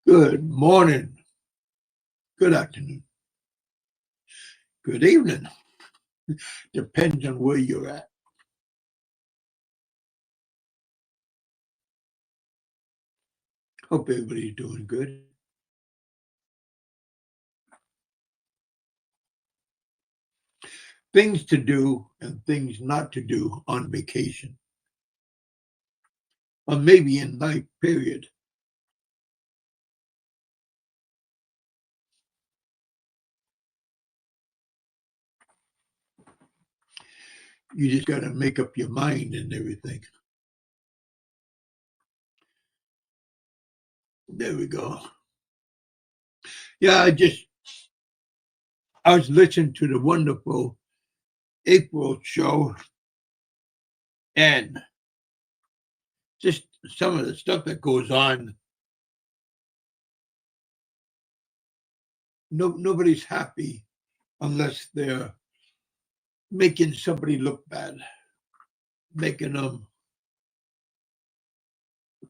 Good morning, good afternoon, good evening. Depends on where you're at. Hope everybody's doing good. Things to do and things not to do on vacation, or maybe in life, period. You just got to make up your mind and everything. There we go. Yeah, I was listening to the wonderful April show, and just some of the stuff that goes on. Nobody's happy unless they're making somebody look bad, making them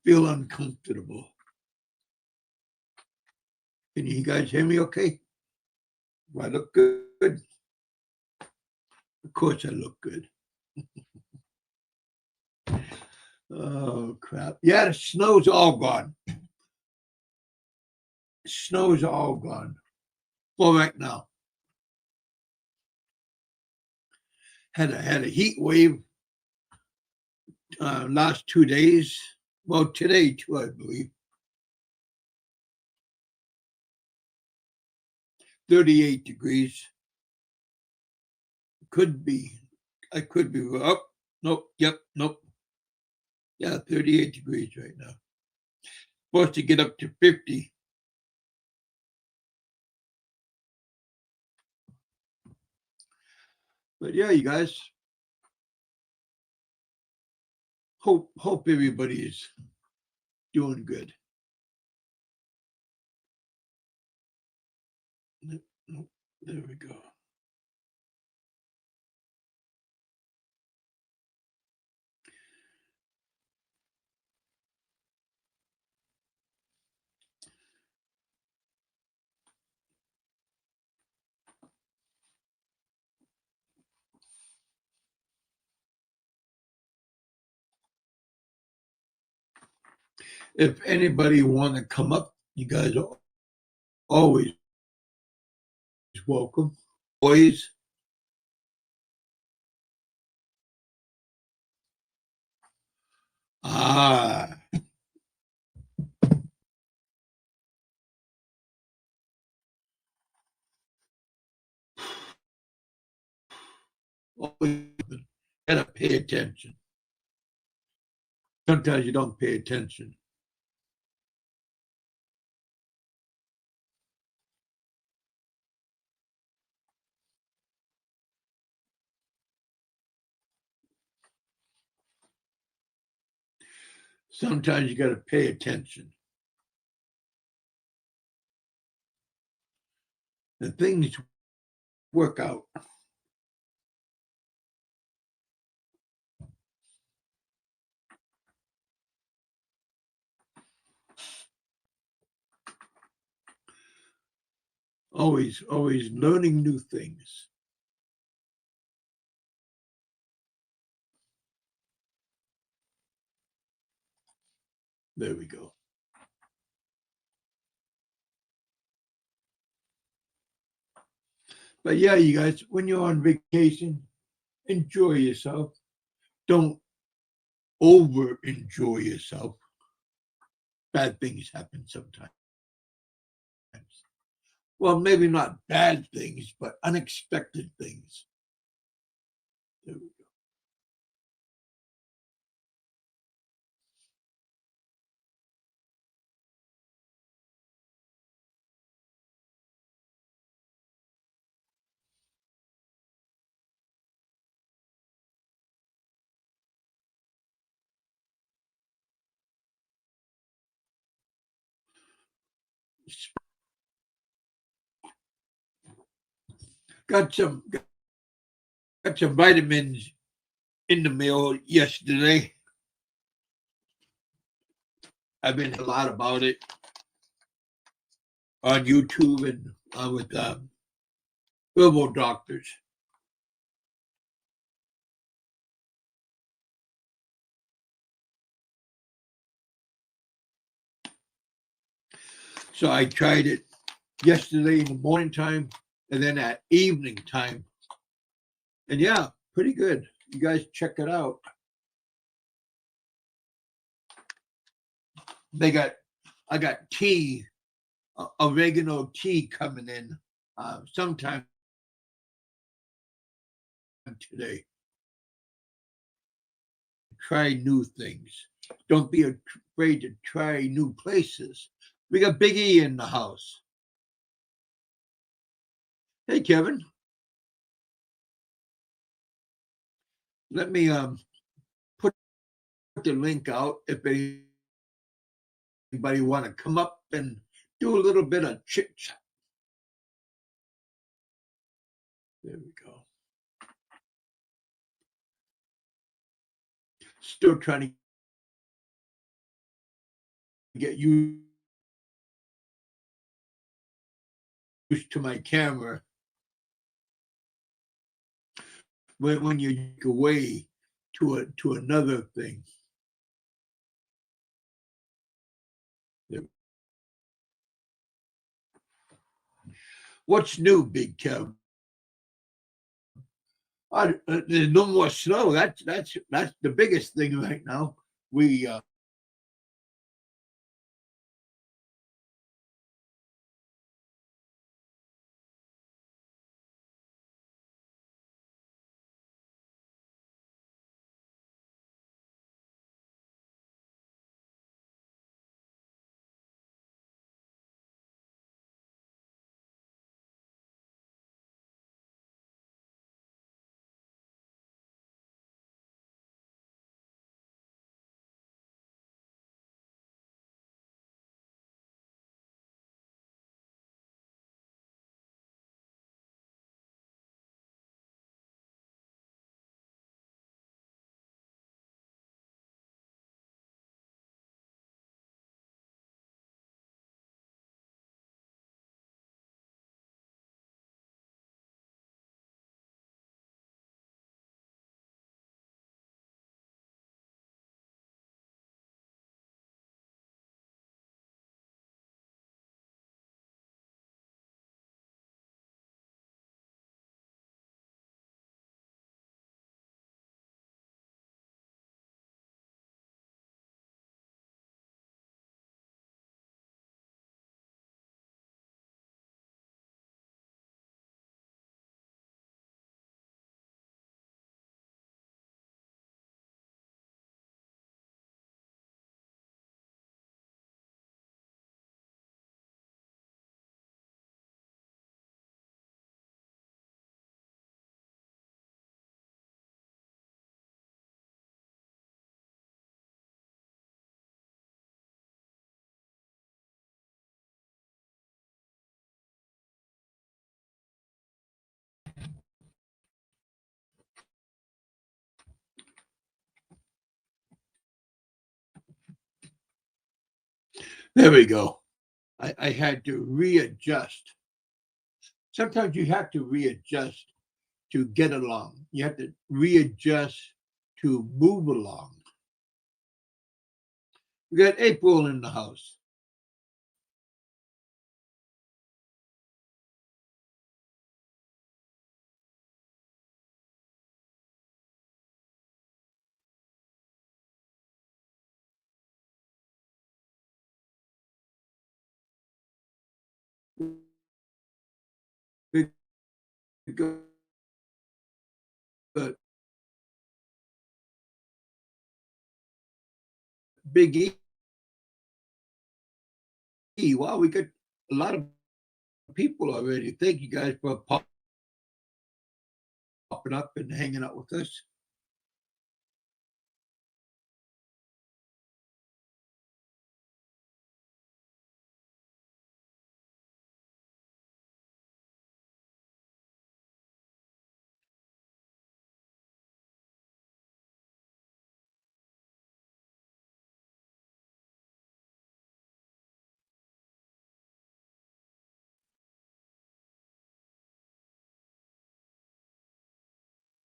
feel uncomfortable. Can you guys hear me okay? Do I look good? Of course I look good. Oh, crap. Yeah, the snow's all gone. Snow's all gone. Well, right now. Had a heat wave last 2 days. Well, today too, I believe. 38 degrees. Could be. I could be. Oh, nope. Yep. Nope. Yeah, 38 degrees right now. Supposed to get up to 50. But yeah, you guys. Hope everybody is doing good. There we go. If anybody want to come up, you guys are always welcome. Boys. Ah. Always gotta pay attention. Sometimes you don't pay attention. Sometimes you got to pay attention. And things work out. Always learning new things. There we go. But yeah, you guys, when you're on vacation, enjoy yourself. Don't over enjoy yourself. Bad things happen sometimes. Well, maybe not bad things, but unexpected things. There we go. Got some vitamins in the mail yesterday. I've been a lot about it. on YouTube and with herbal doctors. So I tried it yesterday in the morning time and then at evening time. And yeah, pretty good. You guys check it out. I got tea, oregano tea coming in sometime today. Try new things. Don't be afraid to try new places. We got Big E in the house. Hey, Kevin. Let me put the link out if anybody want to come up and do a little bit of chit chat. There we go. Still trying to get used to my camera. When you go away to another thing. What's new, Big Kev? There's no more snow. That's the biggest thing right now. We there we go. I had to readjust. Sometimes you have to readjust to get along. You have to readjust to move along. We got April in the house. We got Big E. Wow, we got a lot of people already. Thank you guys for popping up and hanging out with us.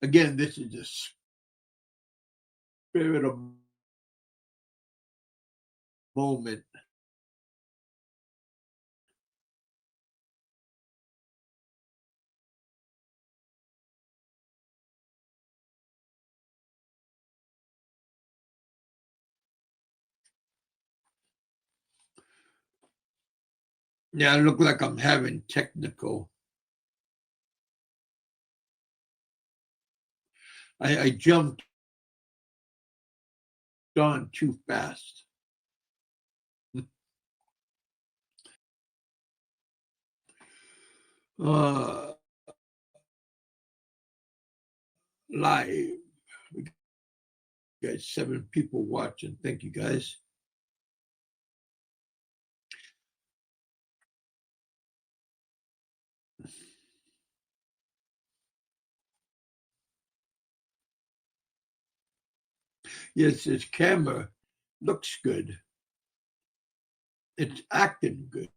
Again, this is the spirit of moment. Yeah, I look like I'm having technical. I jumped on too fast. Live. We got 7 people watching. Thank you, guys. Yes, this camera looks good. It's acting good.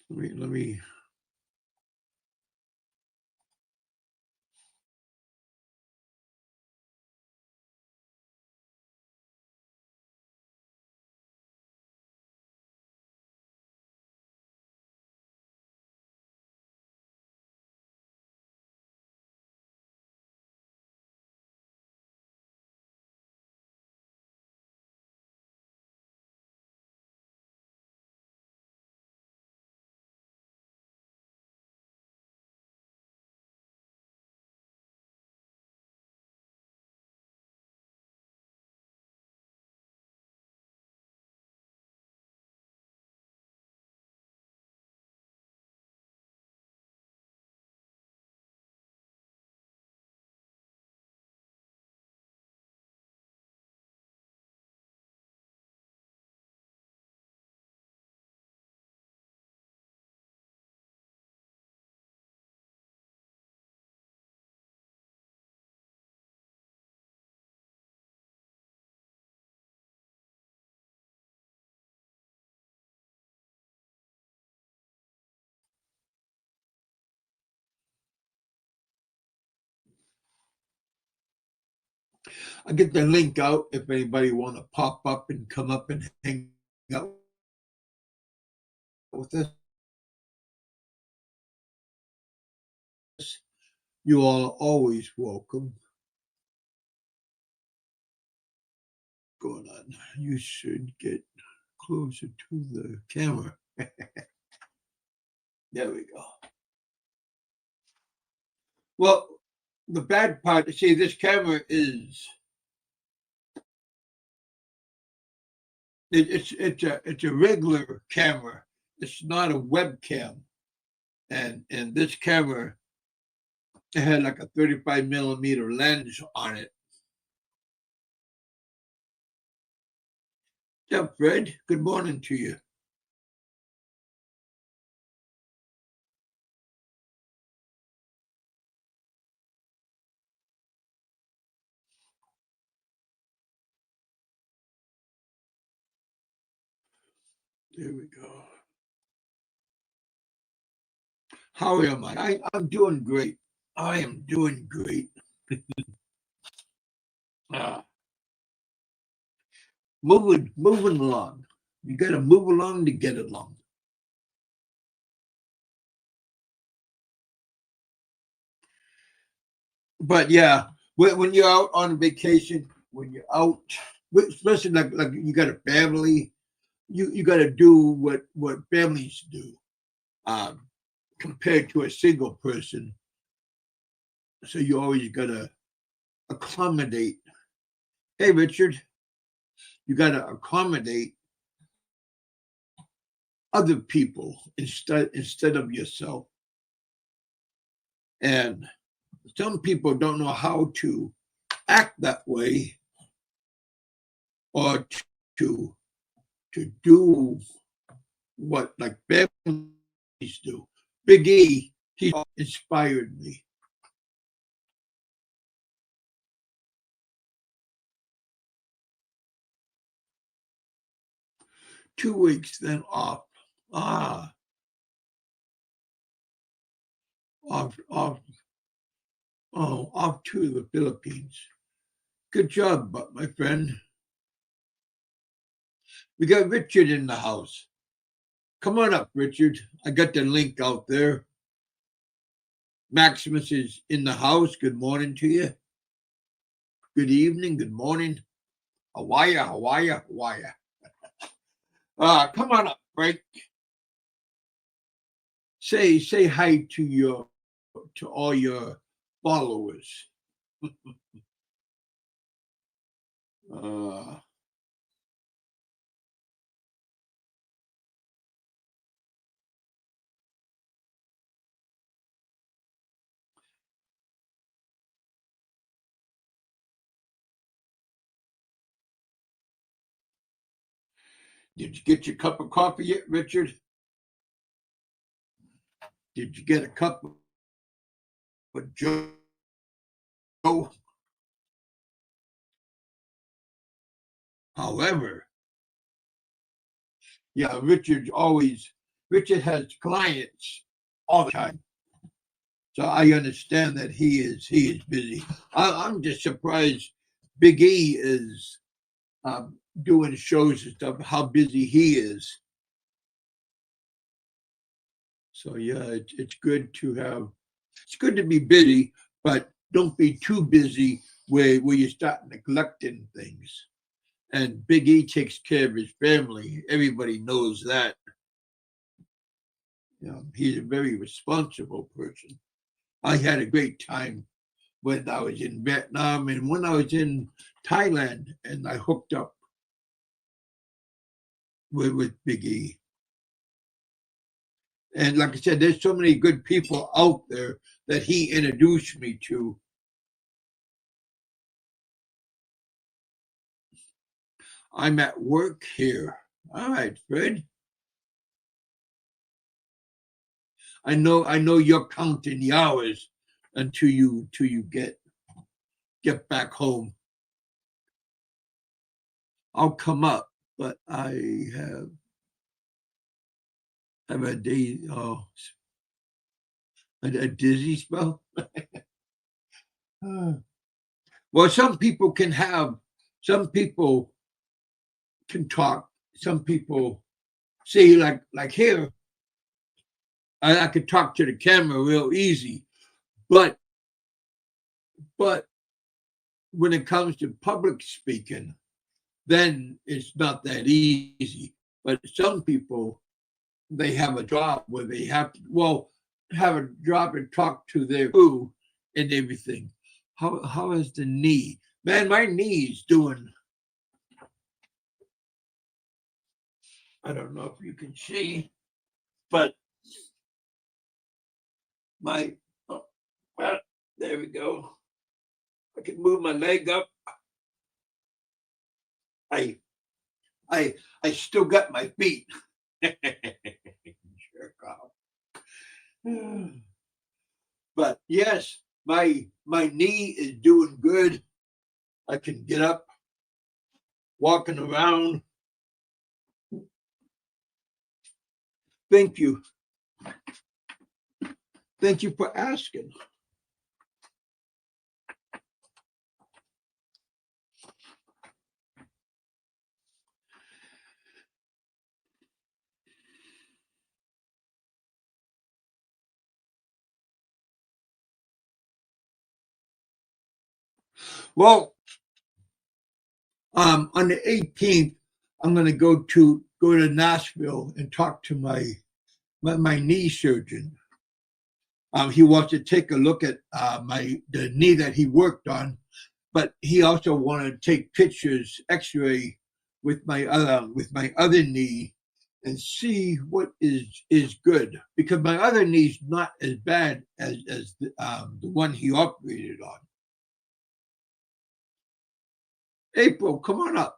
Let me. I'll get the link out if anybody want to pop up and come up and hang out with us. You all are always welcome. Going on. You should get closer to the camera. There we go. Well, the bad part, see, this camera is it's a regular camera. It's not a webcam, and this camera, it had like a 35 millimeter lens on it. What's up, Fred? Good morning to you. There we go. How am I? I'm doing great. I am doing great. Moving along. You got to move along to get along. But yeah, when you're out on vacation, when you're out, especially like you got a family, you got to do what families do, compared to a single person. So you always got to accommodate. Hey, Richard, you got to accommodate other people instead of yourself. And some people don't know how to act that way, or to do what like families do. Big E He inspired me. Two weeks, then off. Off to the Philippines. Good job, my friend. We got Richard in the house. Come on up, Richard. I got the link out there. Maximus is in the house. Good morning to you. Good evening. Good morning. Hawaii. Come on up, Frank. Say hi to all your followers. Did you get your cup of coffee yet, Richard? Did you get a cup of Joe? However, yeah, Richard has clients all the time. So I understand that he is busy. I'm just surprised Big E is doing shows and stuff, how busy he is. So yeah, it's good to be busy, but don't be too busy where you start neglecting things. And Big E takes care of his family. Everybody knows that. He's a very responsible person. I had a great time when I was in Vietnam and when I was in Thailand, and I hooked up with Big E. And like I said, there's so many good people out there that he introduced me to. I'm at work here. All right, Fred. I know you're counting the hours until you get back home. I'll come up, but I have a day a dizzy spell. Well, some people can talk. Some people see like here. I could talk to the camera real easy, but when it comes to public speaking, then it's not that easy. But some people, they have a job where they have to have a job and talk to their crew and everything. How is the knee? Man, my knee's doing. I don't know if you can see, but well, there we go. I can move my leg up. I still got my feet. But yes, my knee is doing good. I can get up, walking around. Thank you. Thank you for asking. Well, on the 18th, I'm going to go to Nashville and talk to my knee surgeon. He wants to take a look at the knee that he worked on, but he also wanted to take pictures, X-ray with my other knee, and see what is good, because my other knee's not as bad as the one he operated on. April, come on up.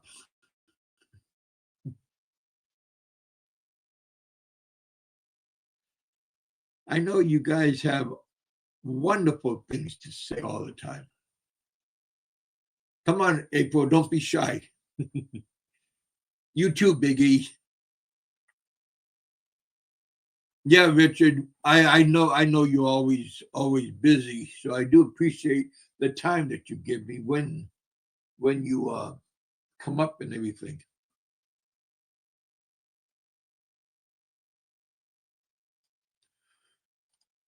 I know you guys have wonderful things to say all the time. Come on, April, don't be shy. You too, Biggie. Yeah, Richard, I know you're always busy, so I do appreciate the time that you give me when you come up and everything.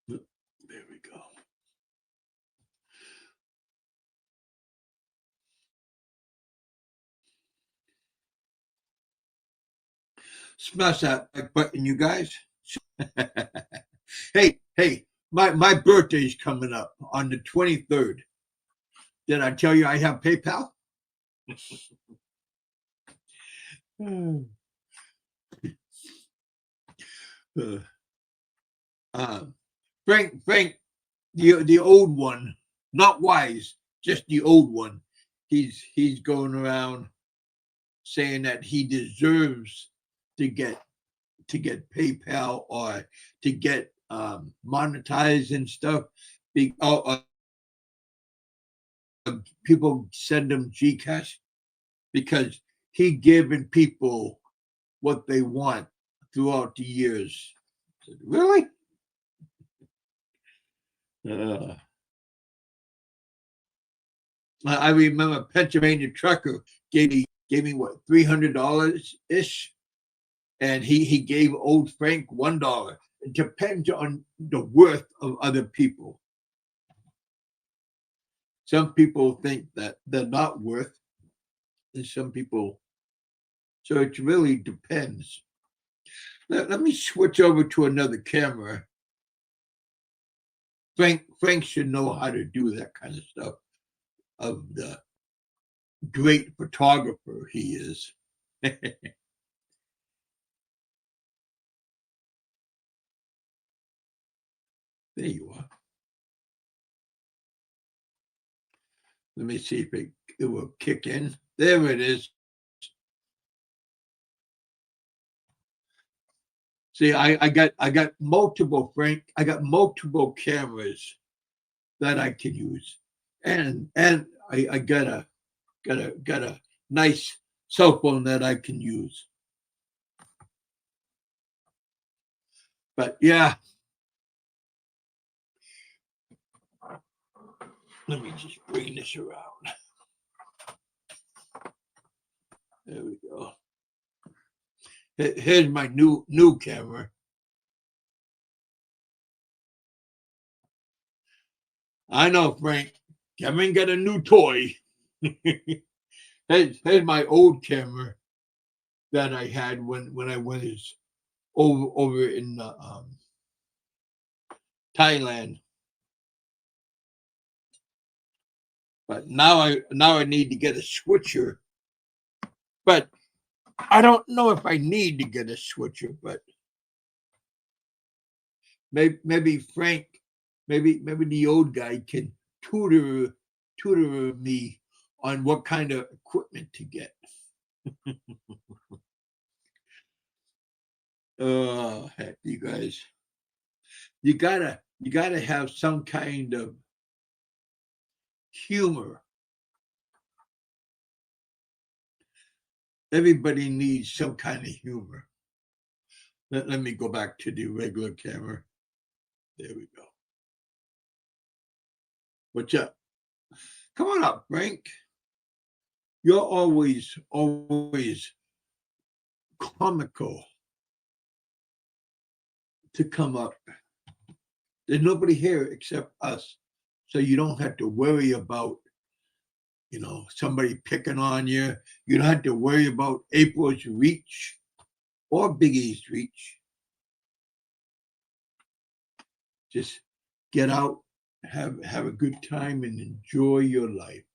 There we go. Smash that like button, you guys. Hey, my birthday's coming up on the 23rd. Did I tell you I have PayPal? uh, Frank, the old one, not wise, just the old one. He's going around saying that he deserves to get PayPal or to get monetized and stuff. People send him Gcash because he given people what they want throughout the years. I said, really? I remember Pennsylvania trucker gave me what, $300 ish, and he gave old Frank $1. It depends on the worth of other people. Some people think that they're not worth, and some people. So it really depends. Let me switch over to another camera. Frank should know how to do that kind of stuff. Of the great photographer he is. There you are. Let me see if it will kick in. There it is. See, I got multiple, Frank. I got multiple cameras that I can use, and I got a nice cell phone that I can use. But yeah, let me just bring this around. There we go. Here's my new camera. I know, Frank. Kevin got a new toy. here's my old camera that I had when I was over in Thailand. But now I need to get a switcher. But I don't know if I need to get a switcher, but maybe Frank, maybe the old guy can tutor me on what kind of equipment to get. Oh, heck, you guys. You gotta have some kind of humor. Everybody needs some kind of humor. Let me go back to the regular camera. There we go. What's up? Come on up, Frank. You're always comical to come up. There's nobody here except us. So you don't have to worry about, somebody picking on you. You don't have to worry about April's reach or Biggie's reach. Just get out, have a good time, and enjoy your life.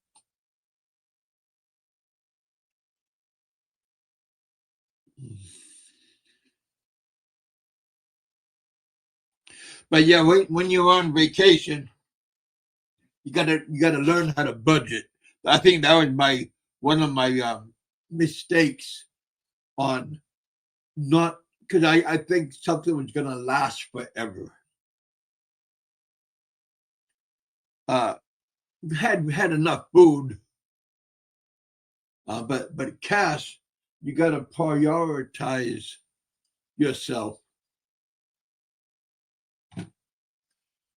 But yeah, when you're on vacation, you gotta learn how to budget. I think that was one of my mistakes on not, because I think something was gonna last forever. uh, had enough food, but Cass, you got to prioritize yourself.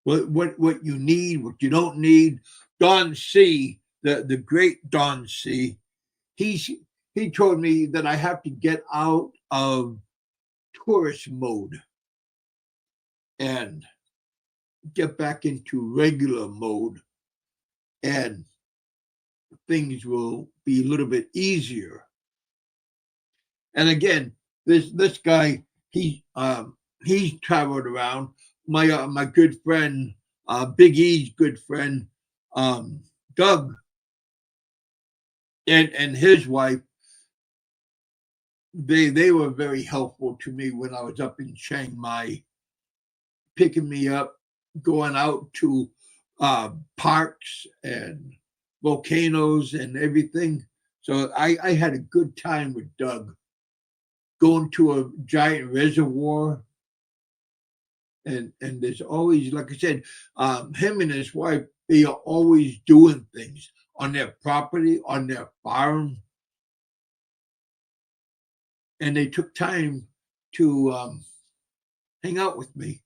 What you need, what you don't need. Don C, the great Don C, he told me that I have to get out of tourist mode and get back into regular mode, and things will be a little bit easier. And again, this guy, he's traveled around. My good friend, Big E's good friend, Doug, and his wife, they were very helpful to me when I was up in Chiang Mai, picking me up, going out to parks and volcanoes and everything. So I had a good time with Doug, going to a giant reservoir. And there's always, like I said, him and his wife, they are always doing things on their property, on their farm. And they took time to hang out with me.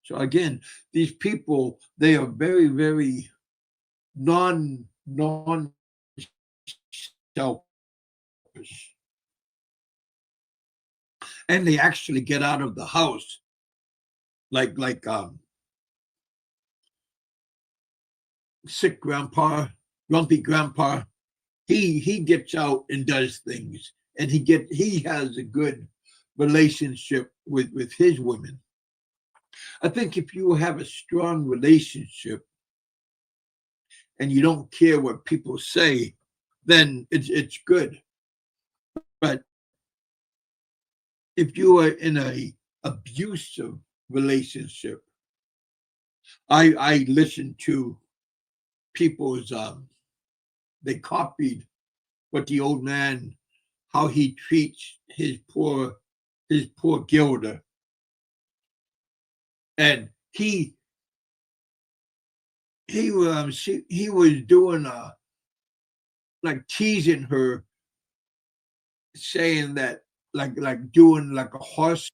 So again, these people, they are very, very non selfish. And they actually get out of the house. Like sick grandpa, grumpy grandpa, he gets out and does things, and he has a good relationship with his women. I think if you have a strong relationship and you don't care what people say, then it's good. But if you are in a abusive relationship, I listen to people's they copied what the old man, how he treats his poor Gilda. And he was doing like teasing her, saying that like doing like a horse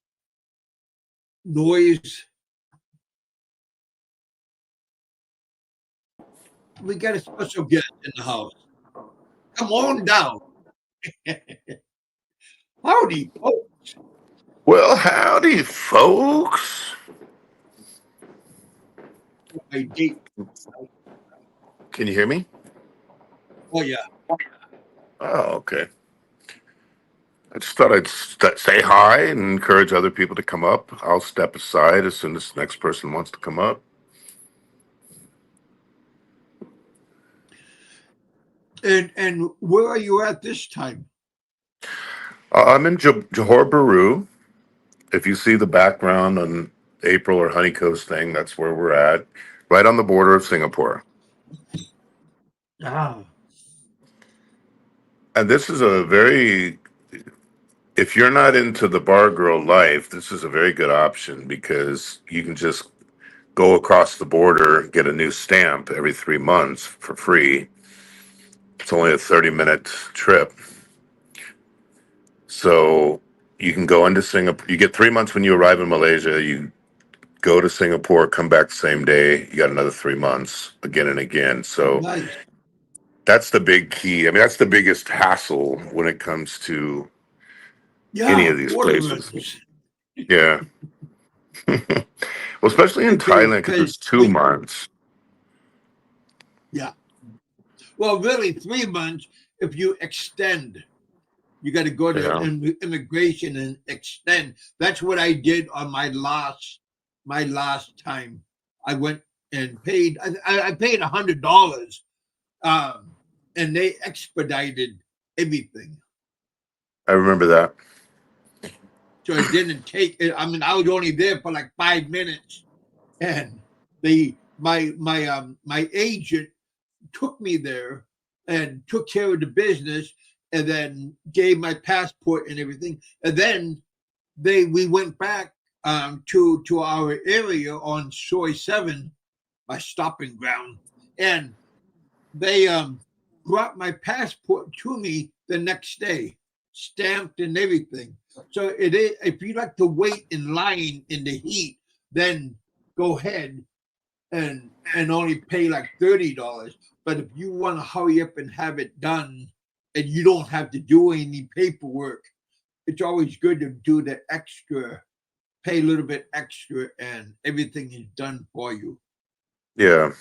noise. We got a special guest in the house. Come on down. Howdy, folks. Well, howdy, folks. My date. Can you hear me? Oh yeah. Oh, okay. I just thought I'd say hi and encourage other people to come up. I'll step aside as soon as the next person wants to come up. And where are you at this time? I'm in Johor Bahru. If you see the background on April or Honey Coast thing, that's where we're at, right on the border of Singapore. Ah. And this is a very, if you're not into the bar girl life, this is a very good option because you can just go across the border, get a new stamp every 3 months for free. It's only a 30-minute trip. So you can go into Singapore. You get 3 months when you arrive in Malaysia. You go to Singapore, come back the same day. You got another 3 months again and again. So Nice. that's the big key. I mean, that's the biggest hassle when it comes to any Yeah, of these border places. runners. Yeah. Well, especially in Thailand because Because it's 2 months. yeah. Well, really, 3 months if you extend. You got to go to Yeah. immigration and extend. That's what I did on my last time. I went and paid. I paid $100, and they expedited everything. I remember that. So it didn't take. I mean, I was only there for like 5 minutes, and my agent took me there and took care of the business, and then gave my passport and everything, and then we went back to our area on Soy 7, my stopping ground, and they brought my passport to me the next day, stamped and everything. So it is. If you like to wait in line in the heat, then go ahead and only pay like $30. But if you want to hurry up and have it done, and you don't have to do any paperwork, it's always good to do the extra, pay a little bit extra, and everything is done for you. Yeah.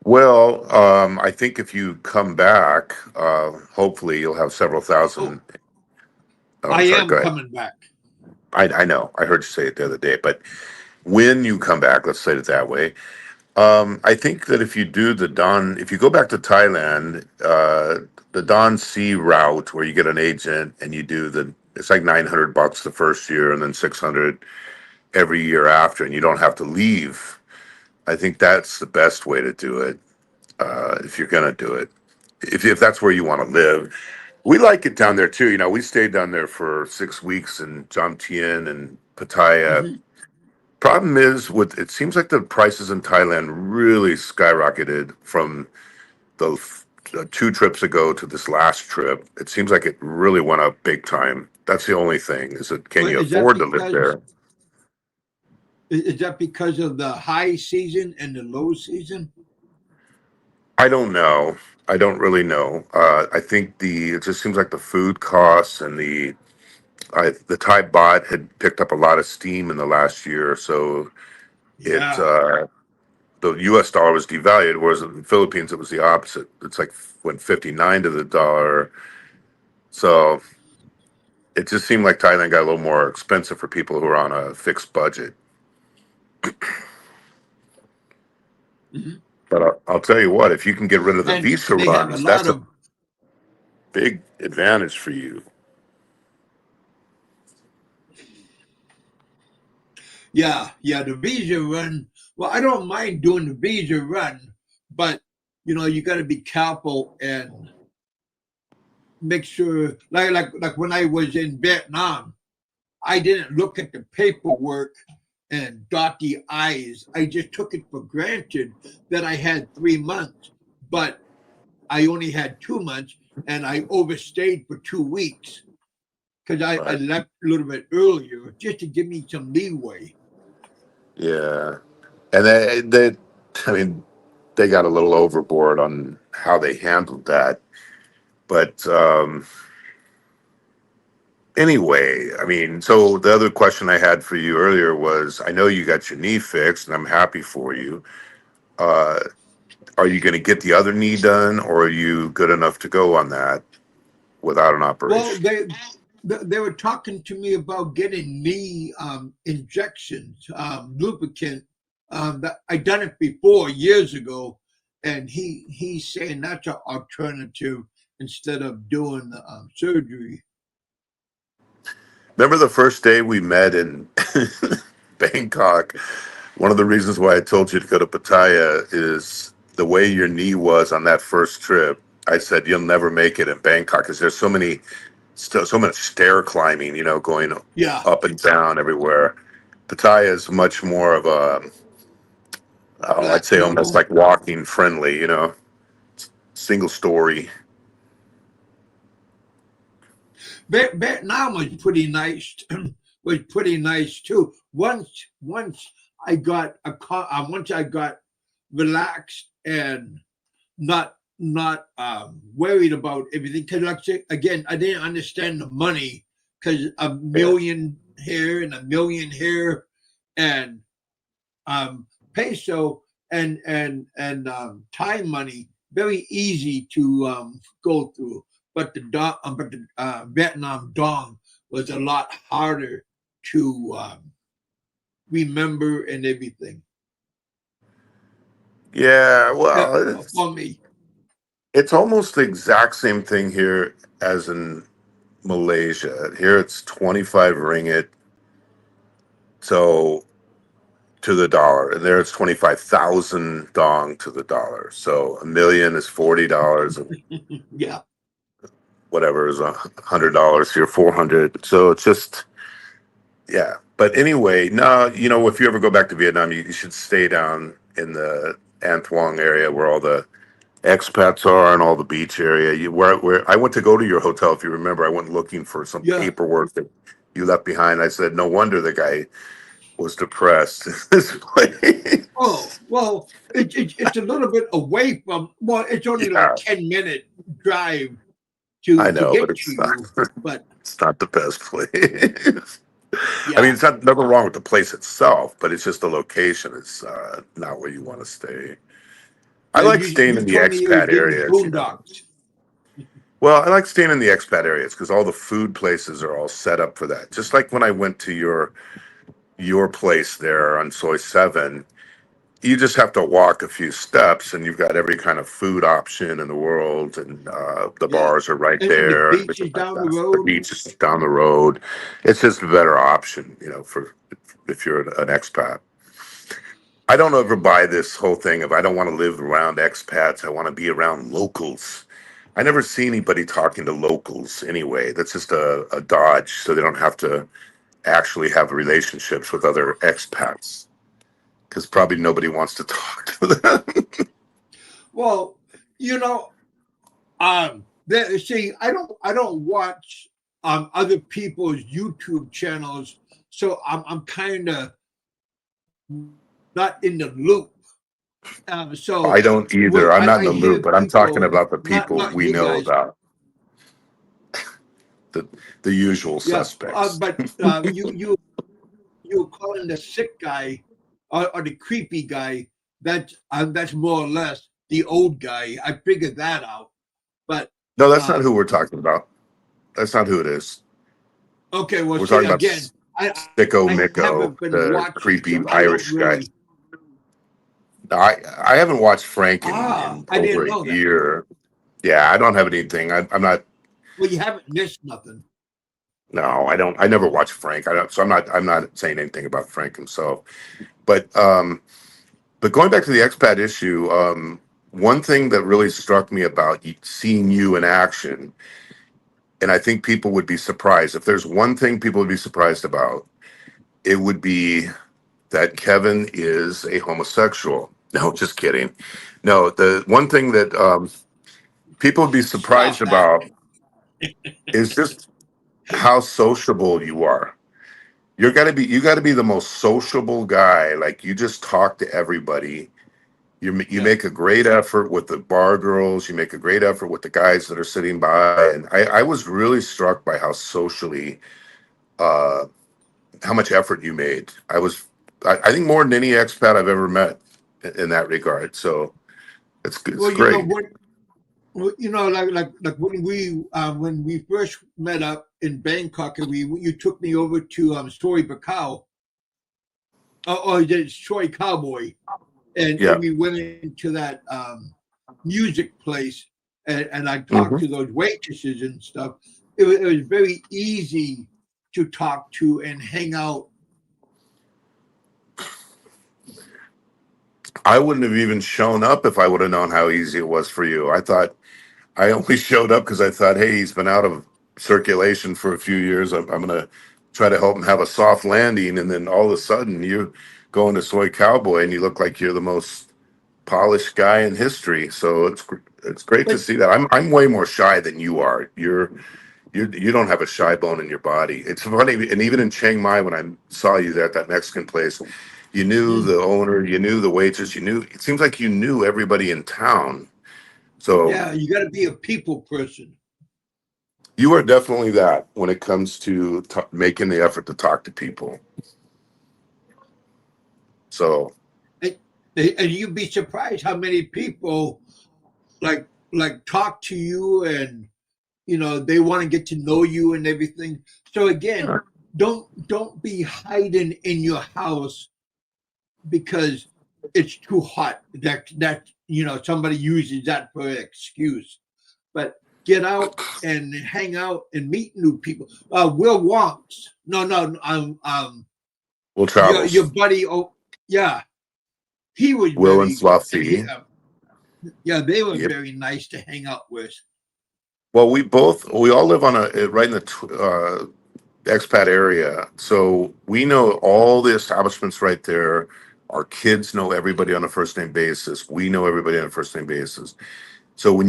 Well, I think if you come back, hopefully you'll have several Oh, thousand. Oh, I I'm sorry. Go am ahead. coming back. I know. I heard you say it the other day, but when you come back, let's say it that way. I think that if you do if you go back to Thailand, the Don C route where you get an agent and you do it's like $900 the first year and then 600 every year after, and you don't have to leave. I think that's the best way to do it if you're gonna do it. If that's where you want to live, we like it down there too. We stayed down there for 6 weeks in Jomtien and Pattaya. Mhm. Problem is, with it seems like the prices in Thailand really skyrocketed from the 2 trips ago to this last trip. It seems like it really went up big time. That's the only thing. Is it can But you afford to live there? is that because of the high season and the low season? I don't know. I don't really know. I think it just seems like the food costs and the Thai baht had picked up a lot of steam in the last year, so it Yeah. the U.S. dollar was devalued, whereas in the Philippines it was the opposite. It's like went 59 to the dollar. So it just seemed like Thailand got a little more expensive for people who are on a fixed budget. Mhm. But I'll tell you what, if you can get rid of the And visa they have a runs, lot that's a of, big advantage for you. yeah, the visa run. Well, I don't mind doing the visa run, but you got to be careful and make sure, like when I was in Vietnam, I didn't look at the paperwork and dot the I's. I just took it for granted that I had 3 months, but I only had 2 months, and I overstayed for 2 weeks because I Right. left a little bit earlier just to give me some leeway. Yeah. And I mean, they got a little overboard on how they handled that. But anyway, I mean, so the other question I had for you earlier was, I know you got your knee fixed, and I'm happy for you. Uh, are you going to get the other knee done, or are you good enough to go on that without an Well, operation? they were talking to me about getting knee injections, lubricant. That I done it before years ago, and he's saying that's an alternative instead of doing surgery. Remember the first day we met in Bangkok? One of the reasons why I told you to go to Pattaya is the way your knee was on that first trip. I said you'll never make it in Bangkok because there's so much stair climbing, going Yeah, up and down everywhere. Pattaya is much more of I'd flat, say almost level. like walking friendly, single story. Vietnam was pretty nice. Was pretty nice too. Once I got once I got relaxed and not worried about everything. Because like I said, again, I didn't understand the money because a Yeah. million here and a million here, and peso and Thai money very easy to go through. But the Vietnam dong was a lot harder to remember and everything. Yeah, Yeah, well, for me. it's almost the exact same thing here as in Malaysia. Here it's 25 ringgit so to the dollar, and there it's 25,000 dong to the dollar. So a million is $40, and Yeah. whatever is $100 here, 400. So it's just yeah. But anyway, no, if you ever go back to Vietnam, you should stay down in the Antoine area where all the expats are and all the beach area. Where I went to go to your hotel, if you remember, I went looking for some Yeah. paperwork that you left behind. I said, no wonder the guy was depressed. This place. Oh, well, it's a little bit away from, well, it's only like Yeah, 10-minute drive I to know, but get to you. But it's not the best place. I mean, yeah, it's not nothing wrong with the place itself, but it's just the location is not where you want to stay. I yeah, like staying you in the told me it was expat in the areas, you know. boondocks. Well, I like staying in the expat areas because all the food places are all set up for that. Just like when I went to your place there on Soy 7, you just have to walk a few steps and you've got every kind of food option in the world, and the Yeah. bars are right And the there and beach everything is like down the that. The road. beach is down the road. It's just a better option, you know, for if you're an expat. I don't ever buy this whole thing of I don't want to live around expats. I want to be around locals. I never see anybody talking to locals anyway. That's just a dodge so they don't have to actually have relationships with other expats because probably nobody wants to talk to them. Well, you know, see, I don't watch other people's YouTube channels, so I'm kind of not in the loop. I So don't either. when I'm not in I the loop, hear but I'm talking people, about the people not we you know guys, about, the the usual yeah, suspects. but you calling the sick guy or the creepy guy. That's more or less the old guy. I figured that out. But No, that's not um, who we're talking about. That's not who it is. okay, well, We're see talking about again, Sicko I Miko, haven't been the watching, creepy so I don't Irish guy. really. I haven't watched Frank in I over didn't a know that. year. Yeah, I don't have anything. I'm not. Well, you haven't missed nothing. No, I don't. I never watched Frank. I don't. So I'm not. I'm not saying anything about Frank himself. But but going back to the expat issue, one thing that really struck me about seeing you in action, and I think people would be surprised if there's one thing people would be surprised about, it would be that Kevin is a homosexual. No, just kidding. No, the one thing that people would be surprised Stop that. about is just how sociable you are. You got to be the most sociable guy. Like you just talk to everybody. You Yeah. make a great effort with the bar girls. You make a great effort with the guys that are sitting by. And I was really struck by how socially, uh, how much effort you made. I think more than any expat I've ever met in that regard. So it's Well, you know great. what? Well, you know, like when we first met up in Bangkok, and we you took me over to Soy Bacau, or the Soy Cowboy, Yeah. and we went into that music place, and I talked hmm to those waitresses and stuff. It was very easy to talk to and hang out. I wouldn't have even shown up if I would have known how easy it was for you. I thought I only showed up because I thought, hey, he's been out of circulation for a few years. I'm going to try to help him have a soft landing. And then all of a sudden, you go into Soy Cowboy and you look like you're the most polished guy in history. So it's great to But see that. I'm way more shy than you are. You don't have a shy bone in your body. It's funny, and even in Chiang Mai when I saw you there at that Mexican place, you knew mm, the owner, you knew the waitress, you knew. It seems like you knew everybody in town. So yeah, you got to be a people person. you are definitely that when it comes to making the effort to talk to people. So And, and you'd be surprised how many people like talk to you, and they want to get to know you and everything. So again, yeah. don't be hiding in your house because it's too hot. That somebody uses that for an excuse. But get out and hang out and meet new people. Will Wonks, no, Will your Travels, buddy. Oh, yeah, he was Will and very. Fluffy. Yeah, they were Yep. very nice to hang out with. Well, we all live on right in the expat area, so we know all the establishments right there. Our kids know everybody on a first name basis. We know everybody on a first name basis. So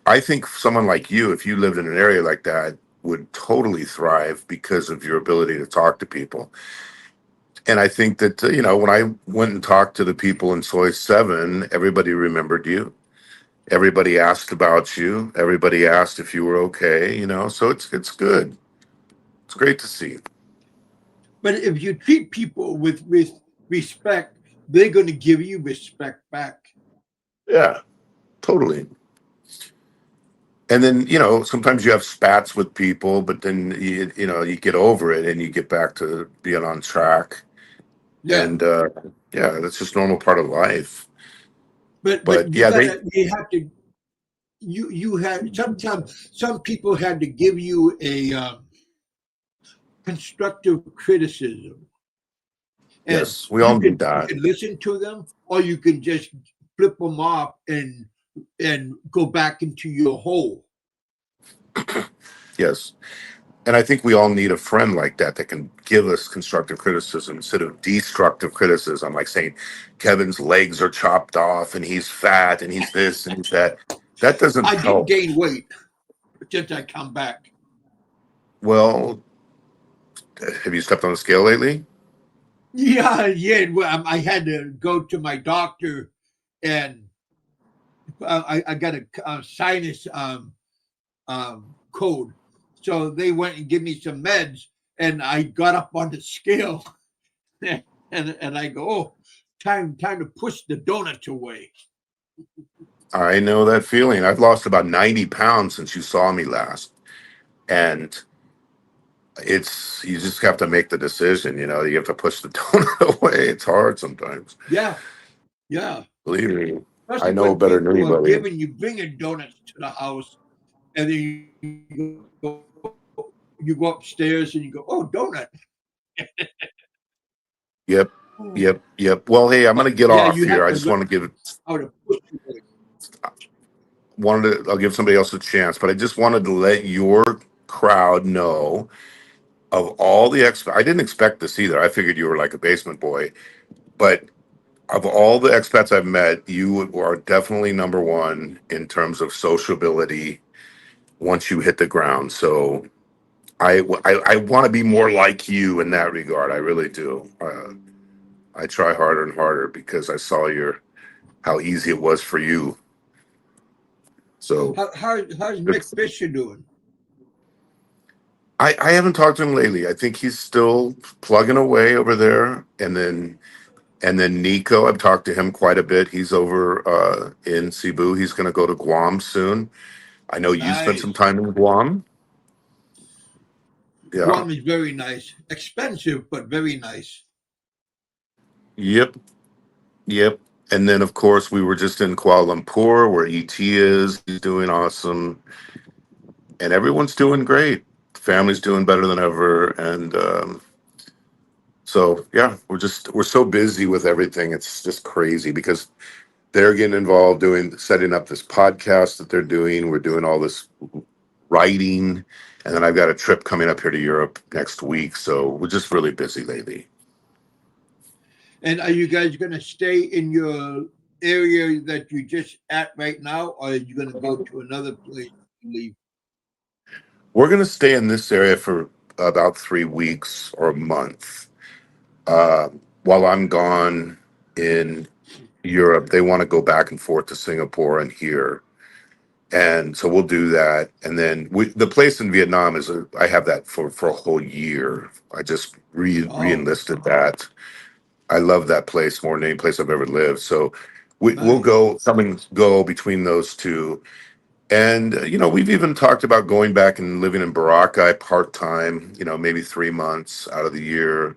I think someone like you, if you lived in an area like that, would totally thrive because of your ability to talk to people. And I think that, when I went and talked to the people in Soy 7, everybody remembered you. Everybody asked about you. Everybody asked if you were okay, so it's good. It's great to see. But if you treat people with respect, they're going to give you respect back. Yeah, totally. And then, sometimes you have spats with people, but then you get over it and you get back to being on track. Yeah. And yeah, that's just normal part of life. But But yeah, you have to you had sometimes some people had to give you a constructive criticism, and yes, we all need you that. can listen to them, or you can just flip them off and go back into your hole. Yes. And I think we all need a friend like that can give us constructive criticism instead of destructive criticism, like saying Kevin's legs are chopped off and he's fat and he's this and he's that. That doesn't I did help. gain weight since I come back. Well, have you stepped on the scale lately? Yeah, yeah. Well, I had to go to my doctor, and I got a sinus code. So they went and give me some meds, and I got up on the scale, and I go, oh, time to push the donuts away. I know that feeling. I've lost about 90 pounds since you saw me last. And you just have to make the decision, you have to push the donut away. It's hard sometimes. Yeah, yeah. Believe me, I Especially know when better than people are anybody. giving you bringing donuts to the house, and then you go upstairs and you go, oh, donut. Yep. Yep. Well, hey, I'm going to get Yeah, off you here. have I to just learn want to give how to push it away. I'll give somebody else a chance, but I just wanted to let your crowd know of all the I didn't expect this either. I figured you were like a basement boy, but of all the expats I've met, you are definitely number one in terms of sociability once you hit the ground. So I want to be more like you in that regard. I really do. I try harder and harder because I saw how easy it was for you. So How's Mick Fisher doing? I haven't talked to him lately. I think he's still plugging away over there. And then Nico, I've talked to him quite a bit. He's over in Cebu. He's going to go to Guam soon. I know you spent some Nice. time in Guam. Yeah. Guam is very nice. Expensive, but very nice. Yep. Yep. And then, of course, we were just in Kuala Lumpur where ET is. He's doing awesome. And everyone's doing great. Family's doing better than ever. And so, yeah, we're so busy with everything. It's just crazy because they're getting involved setting up this podcast that they're doing. We're doing all this writing. And then I've got a trip coming up here to Europe next week. So we're just really busy lately. And are you guys going to stay in your area that you're just at right now, or are you going to go to another place to leave? We're going to stay in this area for about 3 weeks or a month. While I'm gone in Europe, they want to go back and forth to Singapore and here. And so we'll do that. And then the place in Vietnam I have that for a whole year. I just Oh, re-enlisted that. I love that place more than any place I've ever lived. So we'll nice. come and go between those two. And, we've even talked about going back and living in Boracay part-time, maybe 3 months out of the year.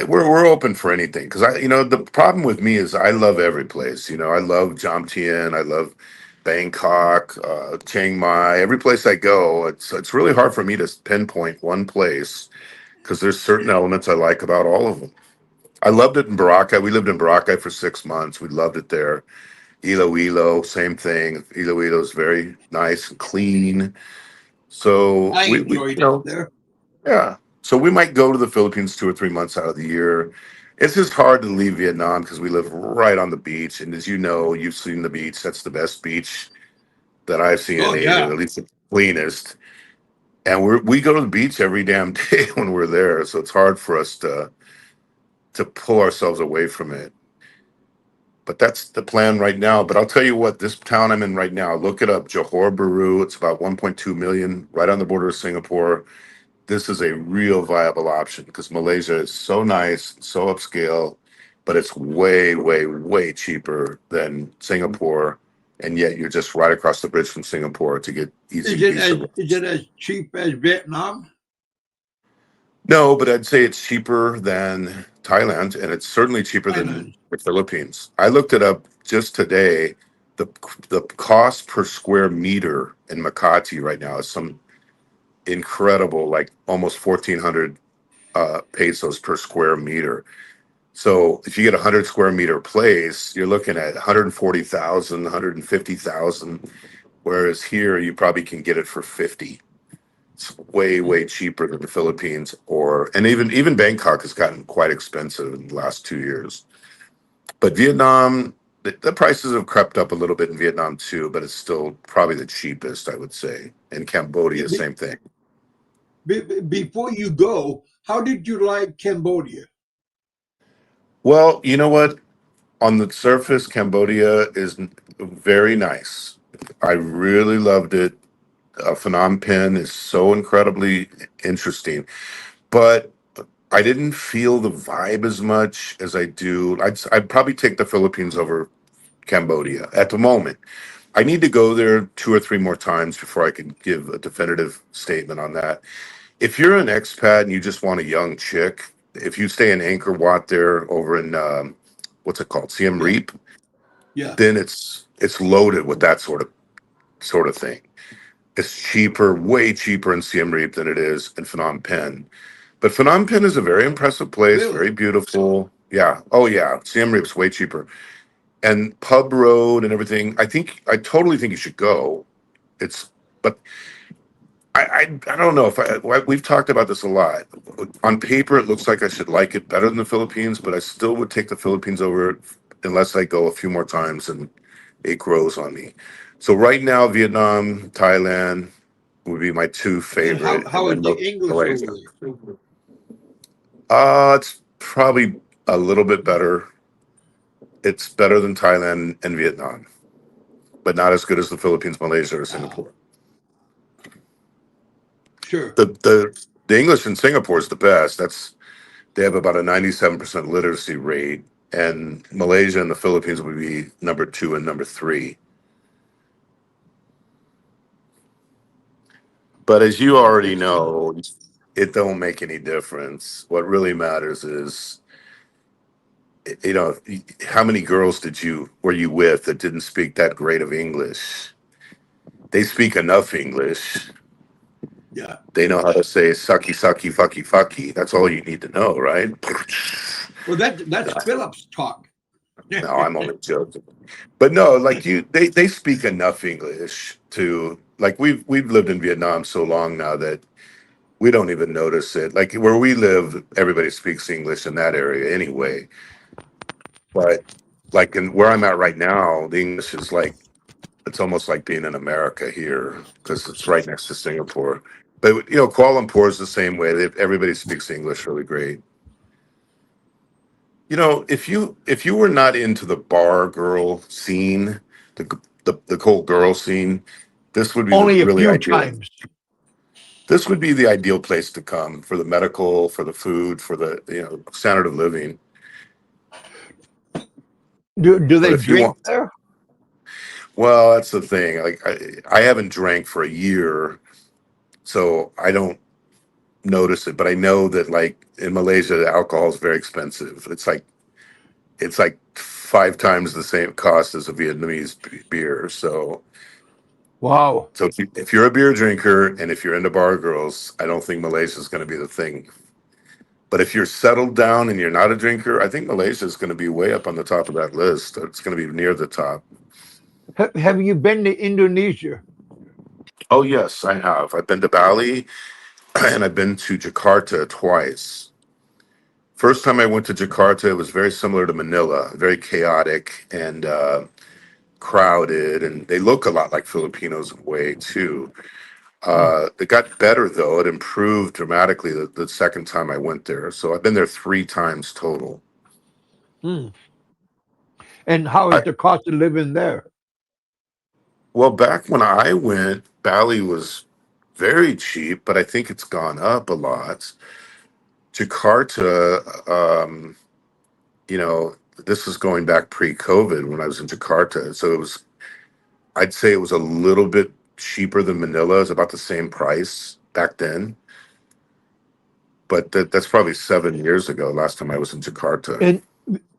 We're open for anything because the problem with me is I love every place. I love Jomtien, I love Bangkok, Chiang Mai. Every place I go, it's really hard for me to pinpoint one place because there's certain elements I like about all of them. I loved it in Boracay. We lived in Boracay for 6 months. We loved it there. Iloilo, same thing. Iloilo is very nice and clean. So I enjoyed it there. yeah. So we might go to the Philippines 2 or 3 months out of the year. It's just hard to leave Vietnam because we live right on the beach, and as you know, you've seen the beach. That's the best beach that I've seen Oh in Asia, yeah. at least the cleanest. And we go to the beach every damn day when we're there, so it's hard for us to pull ourselves away from it. But that's the plan right now. But I'll tell you what, this town I'm in right now, look it up, Johor Bahru. It's about 1.2 million, right on the border of Singapore. This is a real viable option because Malaysia is so nice, so upscale, but it's way, way, way cheaper than Singapore. And yet you're just right across the bridge from Singapore to get easy visa. Is it as cheap as Vietnam? No, but I'd say it's cheaper than Thailand, and it's certainly cheaper than Thailand. the Philippines. I looked it up just today. The the cost per square meter in Makati right now is some incredible, like almost 1,400 pesos per square meter. So if you get a 100 square meter place, you're looking at 140,000, 150,000. Whereas here, you probably can get it for 50. It's way, way cheaper than the Philippines, or and even Bangkok has gotten quite expensive in the last 2 years. But Vietnam, the prices have crept up a little bit in Vietnam too, but it's still probably the cheapest, I would say. In Cambodia, same thing. Before you go, how did you like Cambodia? Well, you know what? On the surface, Cambodia is very nice. I really loved it. Phnom Penh is so incredibly interesting, but I didn't feel the vibe as much as I do. I'd probably take the Philippines over Cambodia at the moment. I need to go there 2 or 3 more times before I can give a definitive statement on that. If you're an expat and you just want a young chick, if you stay in Angkor Wat there over in what's it called, Siem Yeah, Reap, yeah. then it's loaded with that sort of thing. It's cheaper, way cheaper in Siem Reap than it is in Phnom Penh. But Phnom Penh is a very impressive place, Really? very beautiful. Yeah. Oh yeah. Siem Reap's way cheaper. And Pub Road and everything. I totally think you should go. It's but I don't know if we've talked about this a lot. On paper, it looks like I should like it better than the Philippines, but I still would take the Philippines over it unless I go a few more times and it grows on me. So right now, Vietnam, Thailand would be my two And favorite, and how is then the English over Malaysia. there? It's probably a little bit better. It's better than Thailand and Vietnam, but not as good as the Philippines, Malaysia, or Wow. Singapore. Sure. The English in Singapore is the best. They have about a 97% literacy rate, and Malaysia and the Philippines would be number two and number three. But as you Wow, already excellent. know, it don't make any difference. What really matters is, you know, how many girls were you with that didn't speak that great of English? They speak enough English. Yeah. They know how to say sucky, sucky, fucky, fucky. That's all you need to know, right? Well, that's Phillips talk. No, I'm only joking. But no, like they speak enough English to like we've lived in Vietnam so long now that we don't even notice it. Like where we live, everybody speaks English in that area anyway. But like in where I'm at right now, the English is like it's almost like being in America here because it's right next to Singapore. But you know, Kuala Lumpur is the same way. Everybody speaks English really great. You know, if you were not into the bar girl scene, the whole girl scene, this would be the Only a really few ideal. times. This would be the ideal place to come for the medical, for the food, for the standard of living. Do But they if you drink want, there? well, that's the thing. Like I haven't drank for a year, so I don't notice it. But I know that like in Malaysia, alcohol is very expensive. It's like 5 times the same cost as a Vietnamese beer. Wow. So if you're a beer drinker and if you're into bar girls, I don't think Malaysia is going to be the thing. But if you're settled down and you're not a drinker, I think Malaysia is going to be way up on the top of that list. It's going to be near the top. Have you been to Indonesia? Oh yes, I have. I've been to Bali and I've been to Jakarta twice. First time I went to Jakarta, it was very similar to Manila, very chaotic and crowded, and they look a lot like Filipinos in a way too. It got better though; it improved dramatically the second time I went there. So I've been there 3 times total. Hmm. And how is I, the cost of living there? well, back when I went, Bali was very cheap, but I think it's gone up a lot. Jakarta, you know, this is going back pre-COVID when I was in Jakarta, so it was. I'd say it was a little bit cheaper than Manila. It's about the same price back then, but that's probably 7 years ago. Last time I was in Jakarta. And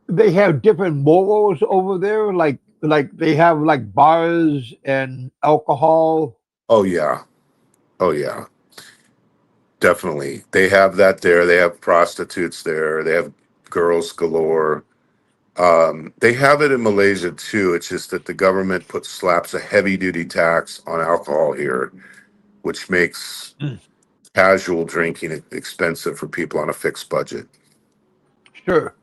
they have different morals over there, like they have like bars and alcohol. Oh yeah, oh yeah, definitely. They have that there. They have prostitutes there. They have girls galore. They have it in Malaysia too. It's just that the government slaps a heavy duty tax on alcohol here, which makes Mm. casual drinking expensive for people on a fixed budget. Sure.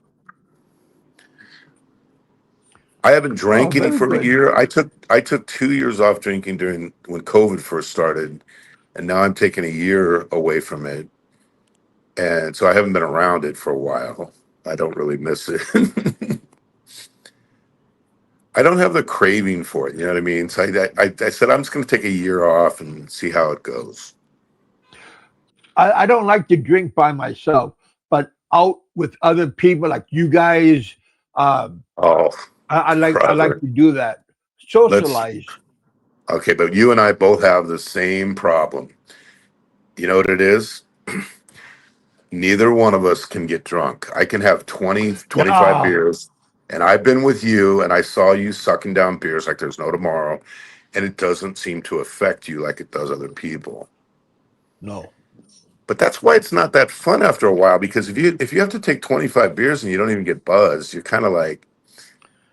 I haven't Oh, drank any very for a good. year. I took 2 years off drinking during when COVID first started, and now I'm taking a year away from it, and so I haven't been around it for a while. I don't really miss it. I don't have the craving for it. You know what I mean? So I said I'm just going to take a year off and see how it goes. I don't like to drink by myself, but out with other people like you guys, um, Oh, I like brother, to do that. let's. Socialize. Okay, but you and I both have the same problem. You know what it is? Neither one of us can get drunk. I can have 20, 25 Yeah. beers, and I've been with you, and I saw you sucking down beers like there's no tomorrow, and it doesn't seem to affect you like it does other people. No. But that's why it's not that fun after a while, because if you have to take 25 beers and you don't even get buzzed, you're kind of like,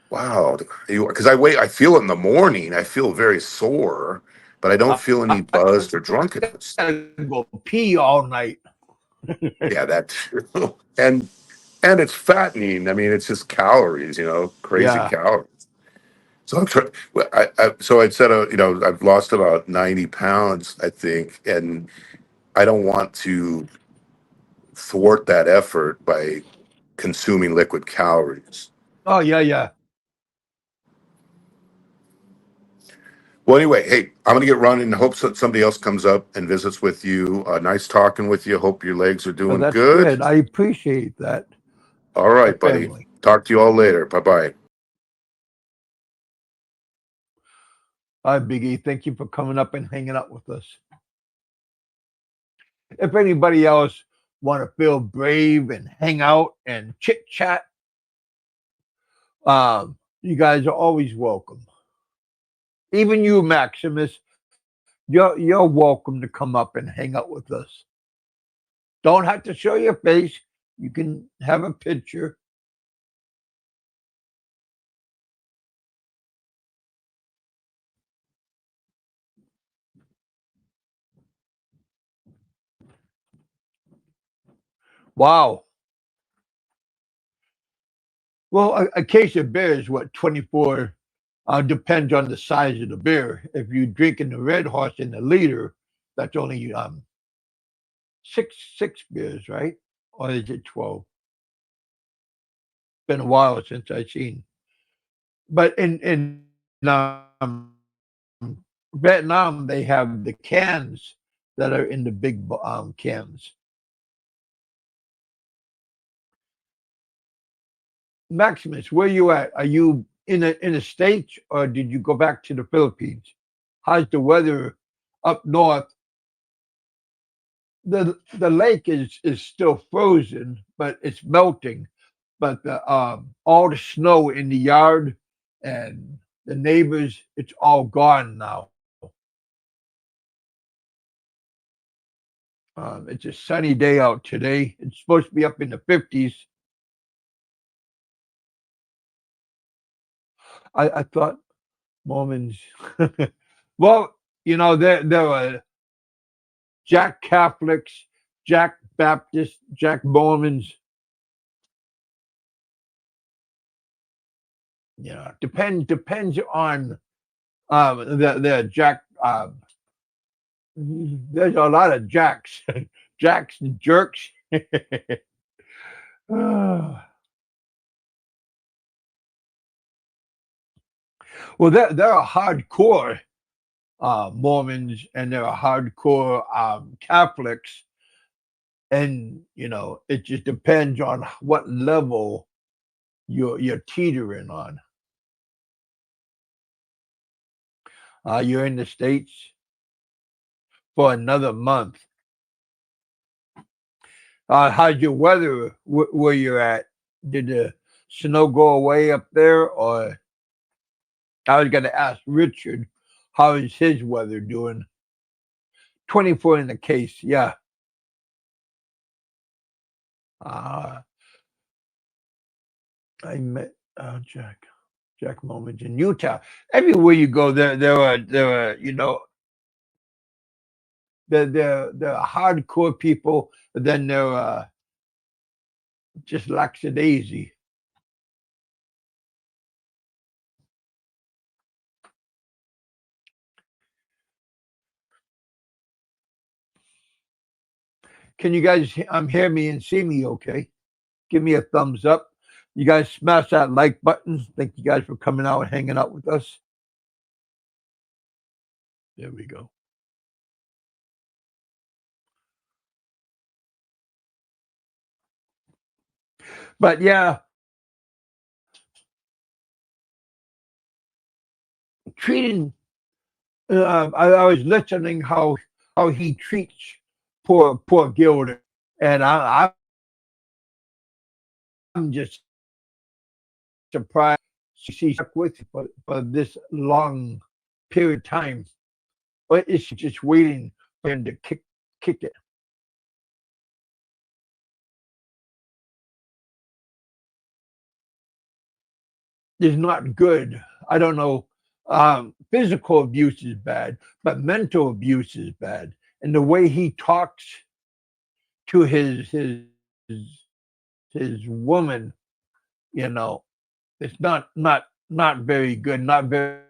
wow. Because I feel it in the morning. I feel very sore, but I don't feel any I buzzed or drunkenness. gotta go pee all night. Yeah, that too. And it's fattening. I mean, it's just calories, crazy Yeah. calories. So I'm trying. So I'd said, I've lost about 90 pounds, I think, and I don't want to thwart that effort by consuming liquid calories. Oh yeah, yeah. Well, anyway, hey, I'm gonna get running. Hope somebody else comes up and visits with you. Nice talking with you. Hope your legs are Well, doing that's good. good. I appreciate that. All The right, buddy. family. Talk to you all later. Bye bye. Hi, Biggie. Thank you for coming up and hanging out with us. If anybody else want to feel brave and hang out and chit chat, you guys are always welcome. Even you, Maximus, you're welcome to come up and hang out with us. Don't have to show your face. You can have a picture. Wow. Well, a case of beer is what 24. Depends on the size of the beer. If you're drinking the Red Horse in the liter, that's only six beers, right? Or is it 12? Been a while since I've seen. But in Vietnam, they have the cans that are in the big cans. Maximus, where you at? Are you in a state, or did you go back to the Philippines? How's the weather up north? The lake is still frozen, but it's melting. But the all the snow in the yard and the neighbors, it's all gone now. It's a sunny day out today. It's supposed to be up in the 50s. I thought Mormons. Well, there are Jack Catholics, Jack Baptists, Jack Mormons. Depends on the Jack. There's a lot of Jacks, Jacks and jerks. Well, there are hardcore Mormons and there are hardcore Catholics, and it just depends on what level you're teetering on. You're in the States for another month. How's your weather where you're at? Did the snow go away up there, or I was going to ask Richard, how is his weather doing? 24 in the case, yeah. I met Jack Moments in Utah. Everywhere you go, there are they're hardcore people, but then they're just lackadaisy. Can you guys hear me and see me okay? Give me a thumbs up. You guys smash that like button. Thank you guys for coming out and hanging out with us. There we go. But yeah, treating. I was listening how he treats poor Gilder, and I'm just surprised she stuck with it for this long period of time. But is she just waiting for him to kick it? Is not good. I don't know. Physical abuse is bad, but mental abuse is bad. And the way he talks to his woman, it's not very good, not very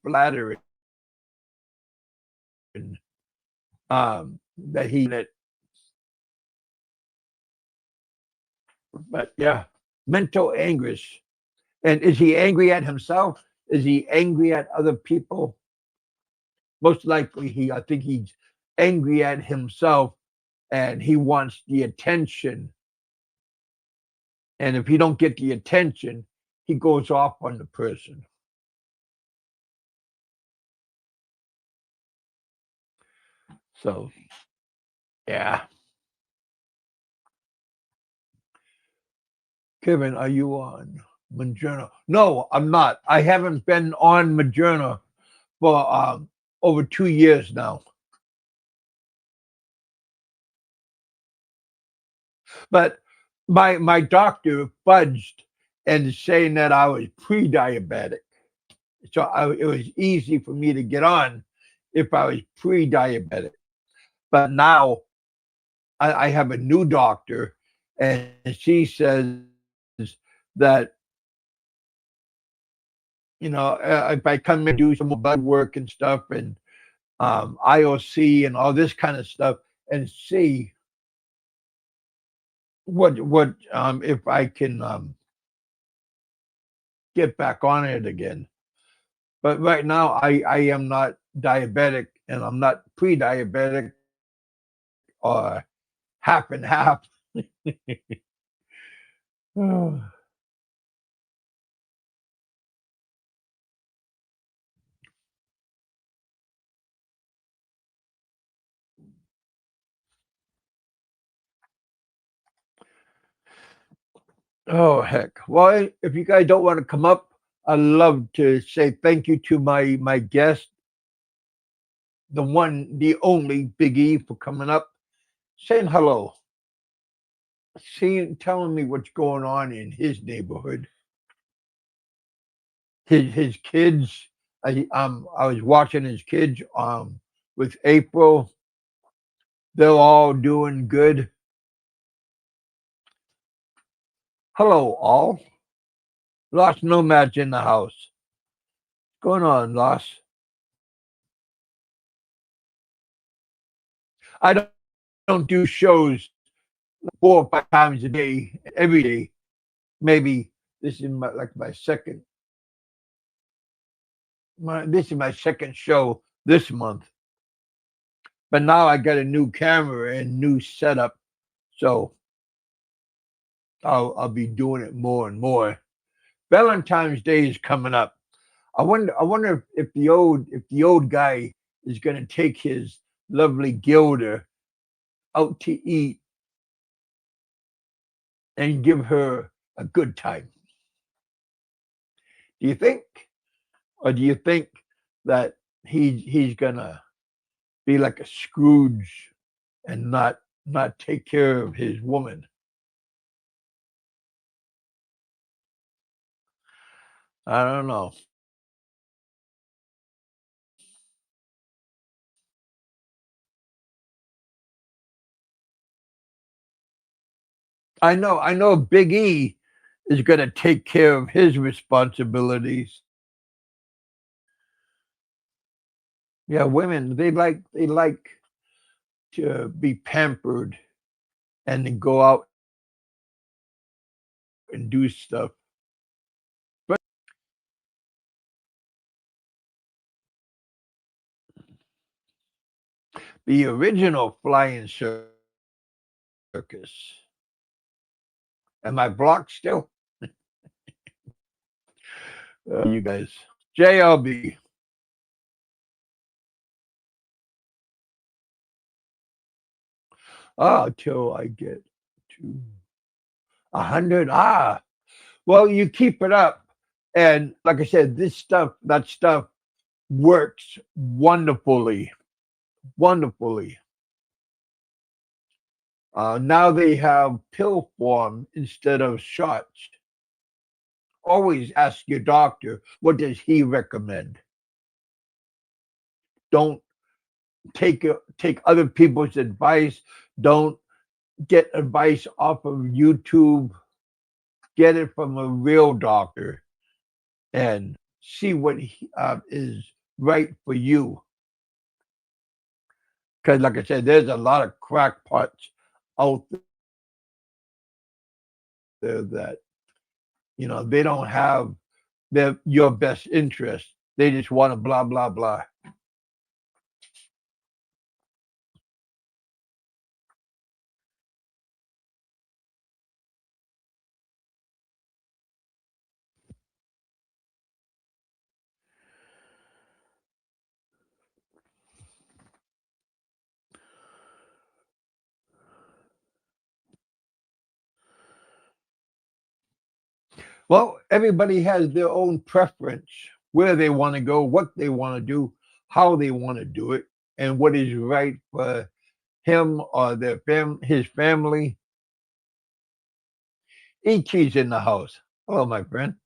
flattering. That he it. But yeah, mental anguish. And is he angry at himself? Is he angry at other people? Most likely I think he's angry at himself and he wants the attention. And if he don't get the attention, he goes off on the person. So, yeah. Kevin, are you on Moderna? No, I'm not. I haven't been on Moderna for over 2 years now. But my doctor fudged and saying that I was pre-diabetic. So it was easy for me to get on if I was pre-diabetic. But now I have a new doctor, and she says that if I come and do some blood work and stuff and IOC and all this kind of stuff, and see what if I can get back on it again. But right now I am not diabetic and I'm not pre-diabetic or half and half. Oh heck. Well, if you guys don't want to come up, I'd love to say thank you to my guest, the one, the only Big E, for coming up, saying hello, telling me what's going on in his neighborhood. His kids. I was watching his kids with April. They're all doing good. Hello, all. Lost Nomads in the house. What's going on, Lost? I don't do shows 4 or 5 times a day, every day. Maybe this is my second. This is my second show this month. But now I got a new camera and new setup, so I'll be doing it more and more. Valentine's Day is coming up. I wonder if the old guy is going to take his lovely Gilda out to eat and give her a good time. Do you think, or do you think that he's gonna be like a Scrooge and not take care of his woman? I don't know. I know Big E is going to take care of his responsibilities. Yeah, women, they like to be pampered and then go out and do stuff. But the original flying circus. Am I blocked still? You guys. JLB. Till I get to 100. Well, you keep it up. And like I said, that stuff works wonderfully. Wonderfully. Now they have pill form instead of shots. Always ask your doctor, what does he recommend? Don't take other people's advice. Don't get advice off of YouTube. Get it from a real doctor and see what is right for you. Because, like I said, there's a lot of crackpots out there that they don't have your best interest. They just want to blah blah blah. Well, everybody has their own preference, where they want to go, what they want to do, how they want to do it, and what is right for him or his family. E.T.'s in the house. Hello, my friend.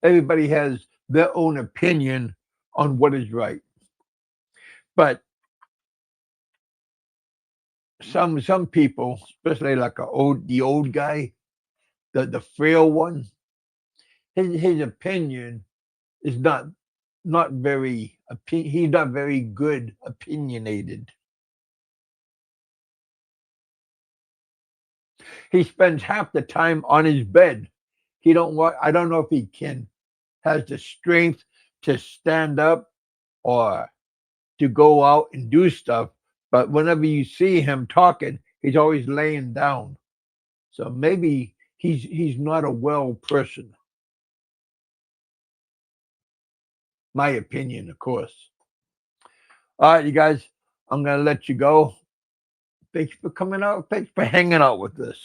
Everybody has their own opinion on what is right. But some people, especially like the old guy, the frail one, his opinion is not very he's not very good opinionated. He spends half the time on his bed. I don't know if he has the strength to stand up or to go out and do stuff, but whenever you see him talking, he's always laying down. So maybe he's not a well person. My opinion, of course. All right, you guys, I'm gonna let you go. Thanks for coming out. Thanks for hanging out with us.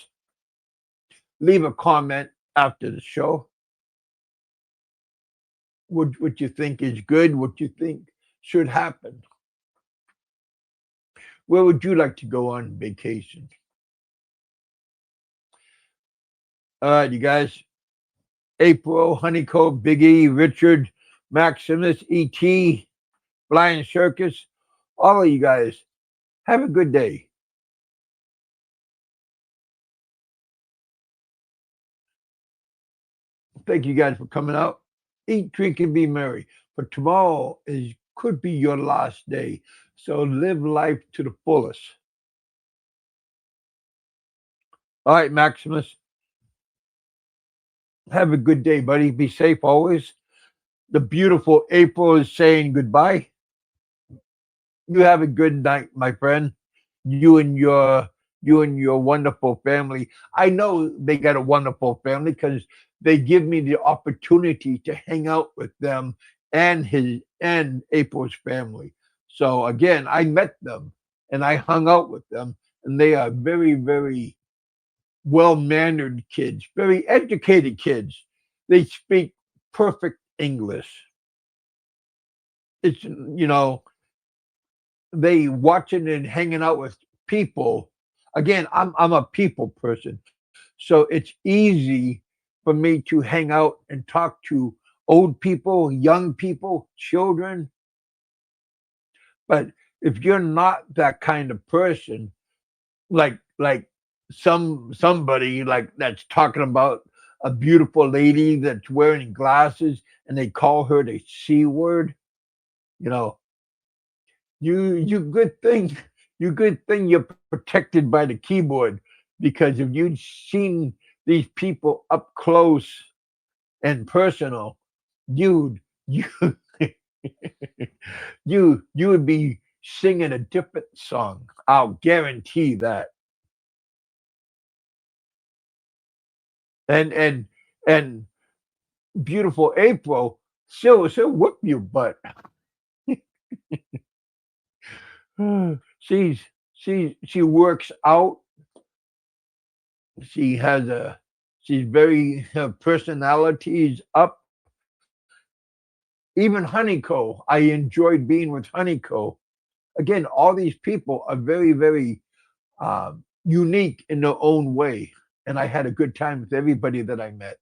Leave a comment after the show. What you think is good, what you think should happen. Where would you like to go on vacation? All right, you guys. April, Honeycomb, Big E, Richard, Maximus, E.T., Flying Circus, all of you guys. Have a good day. Thank you guys for coming out. Eat, drink, and be merry. But tomorrow is could be your last day. So live life to the fullest. All right, Maximus. Have a good day, buddy. Be safe always. The beautiful April is saying goodbye. You have a good night, my friend. You and your wonderful family. I know they got a wonderful family because they give me the opportunity to hang out with them and his and April's family. So again, I met them and I hung out with them, and they are very, very well mannered kids, very educated kids. They speak perfect English. It's they watching and hanging out with people. Again, I'm a people person, so it's easy for me to hang out and talk to old people, young people, children. But if you're not that kind of person, like somebody like that's talking about a beautiful lady that's wearing glasses and they call her the C word, you know, you good thing you're protected by the keyboard, because if you'd seen these people up close and personal, you'd you you would be singing a different song. I'll guarantee that. And and beautiful April, she'll whip you butt. she's she works out. She has a she's very her personality is up. Even Honeyco, I enjoyed being with Honeyco. Again, all these people are very, very unique in their own way, and I had a good time with everybody that I met.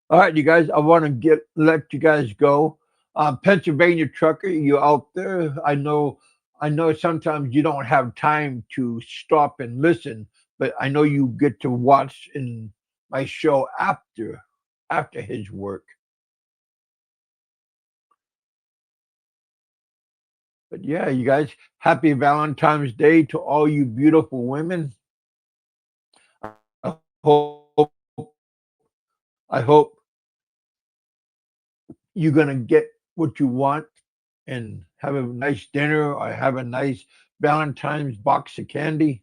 All right, you guys, I want to get let you guys go. Pennsylvania trucker, you out there? I know. Sometimes you don't have time to stop and listen, but I know you get to watch in my show after his work. But yeah, you guys, happy Valentine's Day to all you beautiful women. I hope I hope you're gonna get what you want and have a nice dinner or have a nice Valentine's box of candy.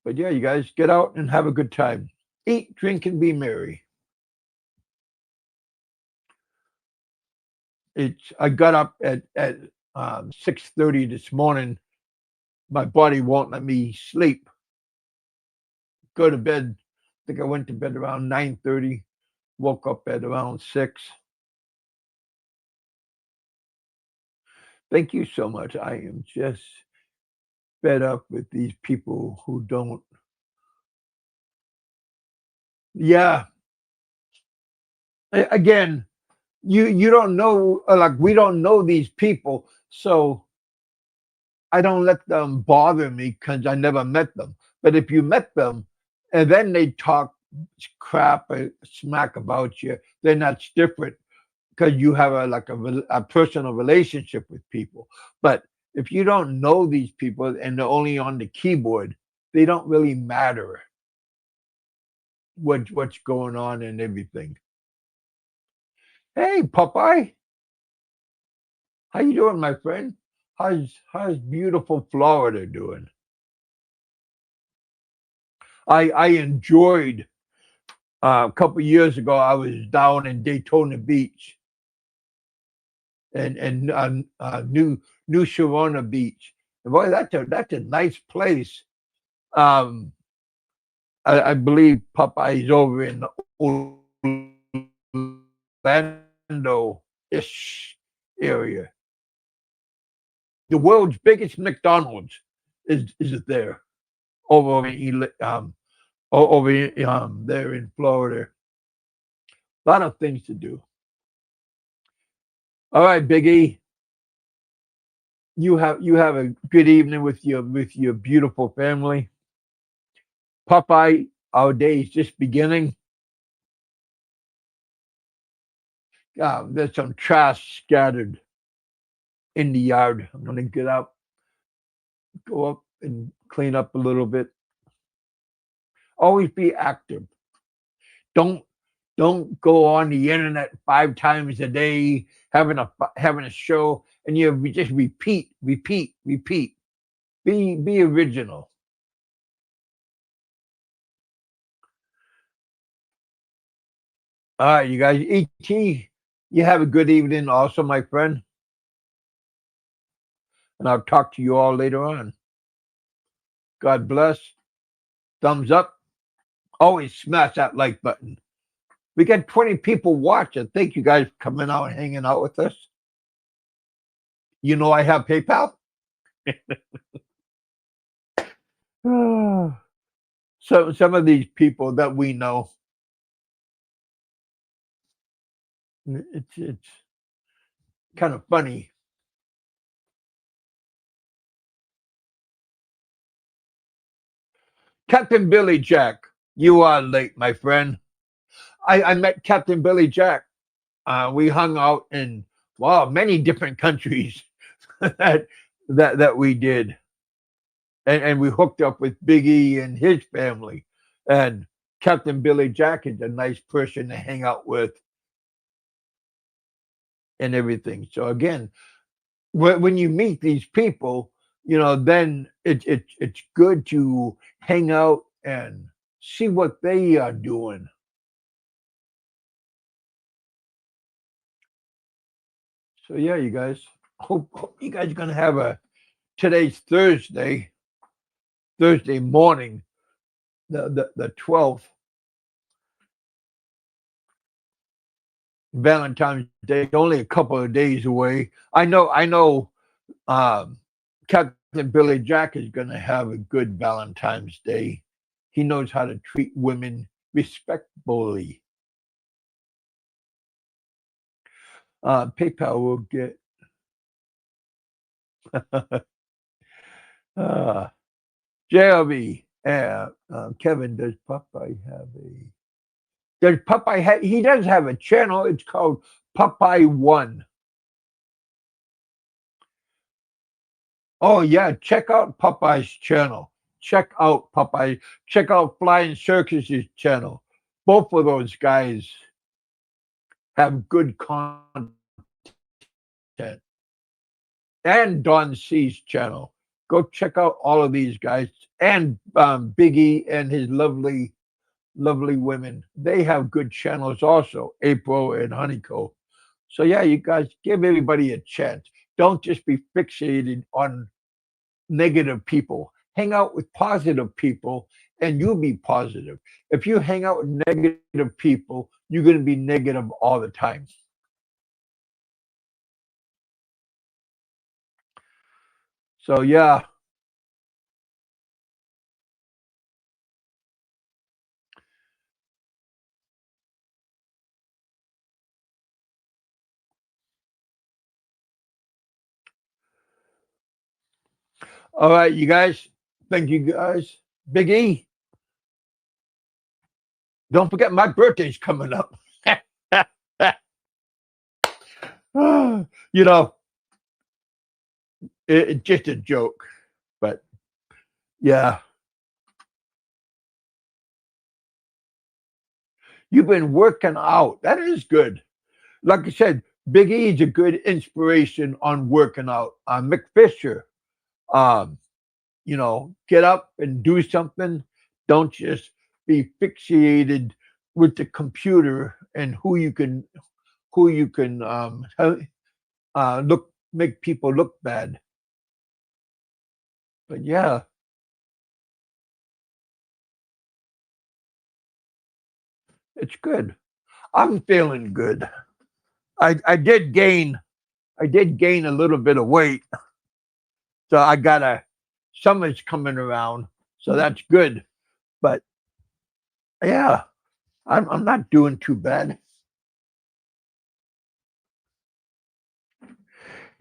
But yeah, you guys get out and have a good time. Eat, drink, and be merry. It's I got up at 6:30 this morning. My body won't let me sleep. Go to bed. I think I went to bed around 9:30. Woke up at around 6. Thank you so much. I am just fed up with these people who don't. Yeah, again, you don't know, like we don't know these people, so I don't let them bother me because I never met them. But if you met them and then they talk crap or smack about you, then that's different because you have a personal relationship with people. But if you don't know these people and they're only on the keyboard, they don't really matter what's going on and everything. Hey, Popeye, how you doing, my friend? How's beautiful Florida doing? I enjoyed a couple years ago. I was down in Daytona Beach and New Sharona Beach. And boy, that's a nice place. Um, I believe Popeye's over in Orlando ish area. The world's biggest McDonald's is there over in there in Florida. A lot of things to do. All right, Big E. You have a good evening with your beautiful family. Popeye, our day is just beginning. There's some trash scattered in the yard. I'm gonna get up, go up and clean up a little bit. Always be active. Don't don't go on the internet 5 times a day having a show and you just repeat, repeat, repeat. Be original. All right, you guys. Et, you have a good evening, also, my friend, and I'll talk to you all later on. God bless. Thumbs up. Always smash that like button. We got 20 people watching. Thank you guys for coming out and hanging out with us. You know I have PayPal. So some of these people that we know, it's kind of funny. Captain Billy Jack, you are late, my friend. I met Captain Billy Jack. We hung out in wow many different countries that we did, and we hooked up with Big E and his family. And Captain Billy Jack is a nice person to hang out with and everything. So again, when you meet these people, then it's good to hang out and see what they are doing. So yeah, you guys. Hope you guys are gonna have a today's Thursday morning, the 12th, Valentine's Day, only a couple of days away. I know Captain Billy Jack is gonna have a good Valentine's Day. He knows how to treat women respectfully. PayPal will get uh, JLB. Kevin, does Popeye have a? Does Popeye have? He does have a channel. It's called Popeye One. Oh yeah, check out Popeye's channel. Check out Popeye. Check out Flying Circus's channel. Both of those guys have good content. And Don C's channel. Go check out all of these guys and Biggie and his lovely, lovely women. They have good channels also, April and Honeycomb. So yeah, you guys give everybody a chance. Don't just be fixated on negative people. Hang out with positive people and you'll be positive. If you hang out with negative people, you're going to be negative all the time. So yeah. All right, you guys. Thank you guys. Big E, don't forget my birthday's coming up. you know, it's just a joke, but yeah, you've been working out. That is good. Like I said, Big E is a good inspiration on working out. Mick Fisher, um, get up and do something. Don't just be fixated with the computer and who you can look make people look bad. But yeah, it's good. I'm feeling good. I did gain a little bit of weight, so I gotta summer's coming around, so that's good. But yeah, I'm not doing too bad.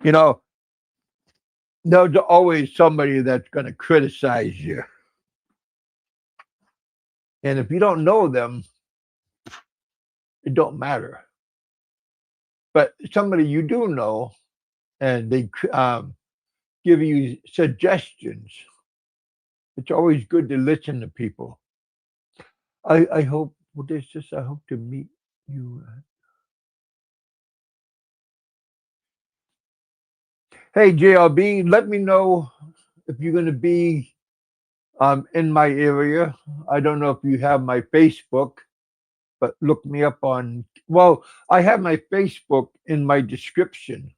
You know, there's always somebody that's going to criticize you. And if you don't know them, it don't matter. But somebody you do know, and they give you suggestions, it's always good to listen to people. I hope, well, there's just, I hope to meet you. Hey, JLB, let me know if you're going to be in my area. I don't know if you have my Facebook, but look me up on, well, I have my Facebook in my description.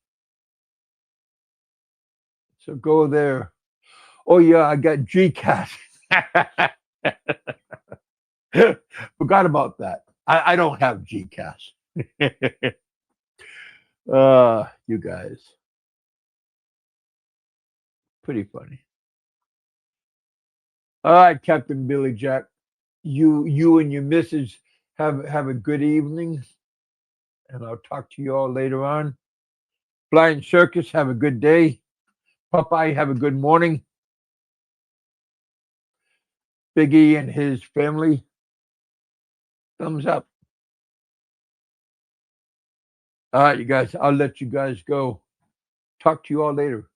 So go there. Oh, yeah, I got GCAS. Forgot about that. I don't have GCAS. You guys. Pretty funny. All right, Captain Billy Jack. You and your missus have a good evening, and I'll talk to you all later on. Flying Circus, have a good day. Popeye, have a good morning. Biggie and his family, thumbs up. All right, you guys, I'll let you guys go. Talk to you all later.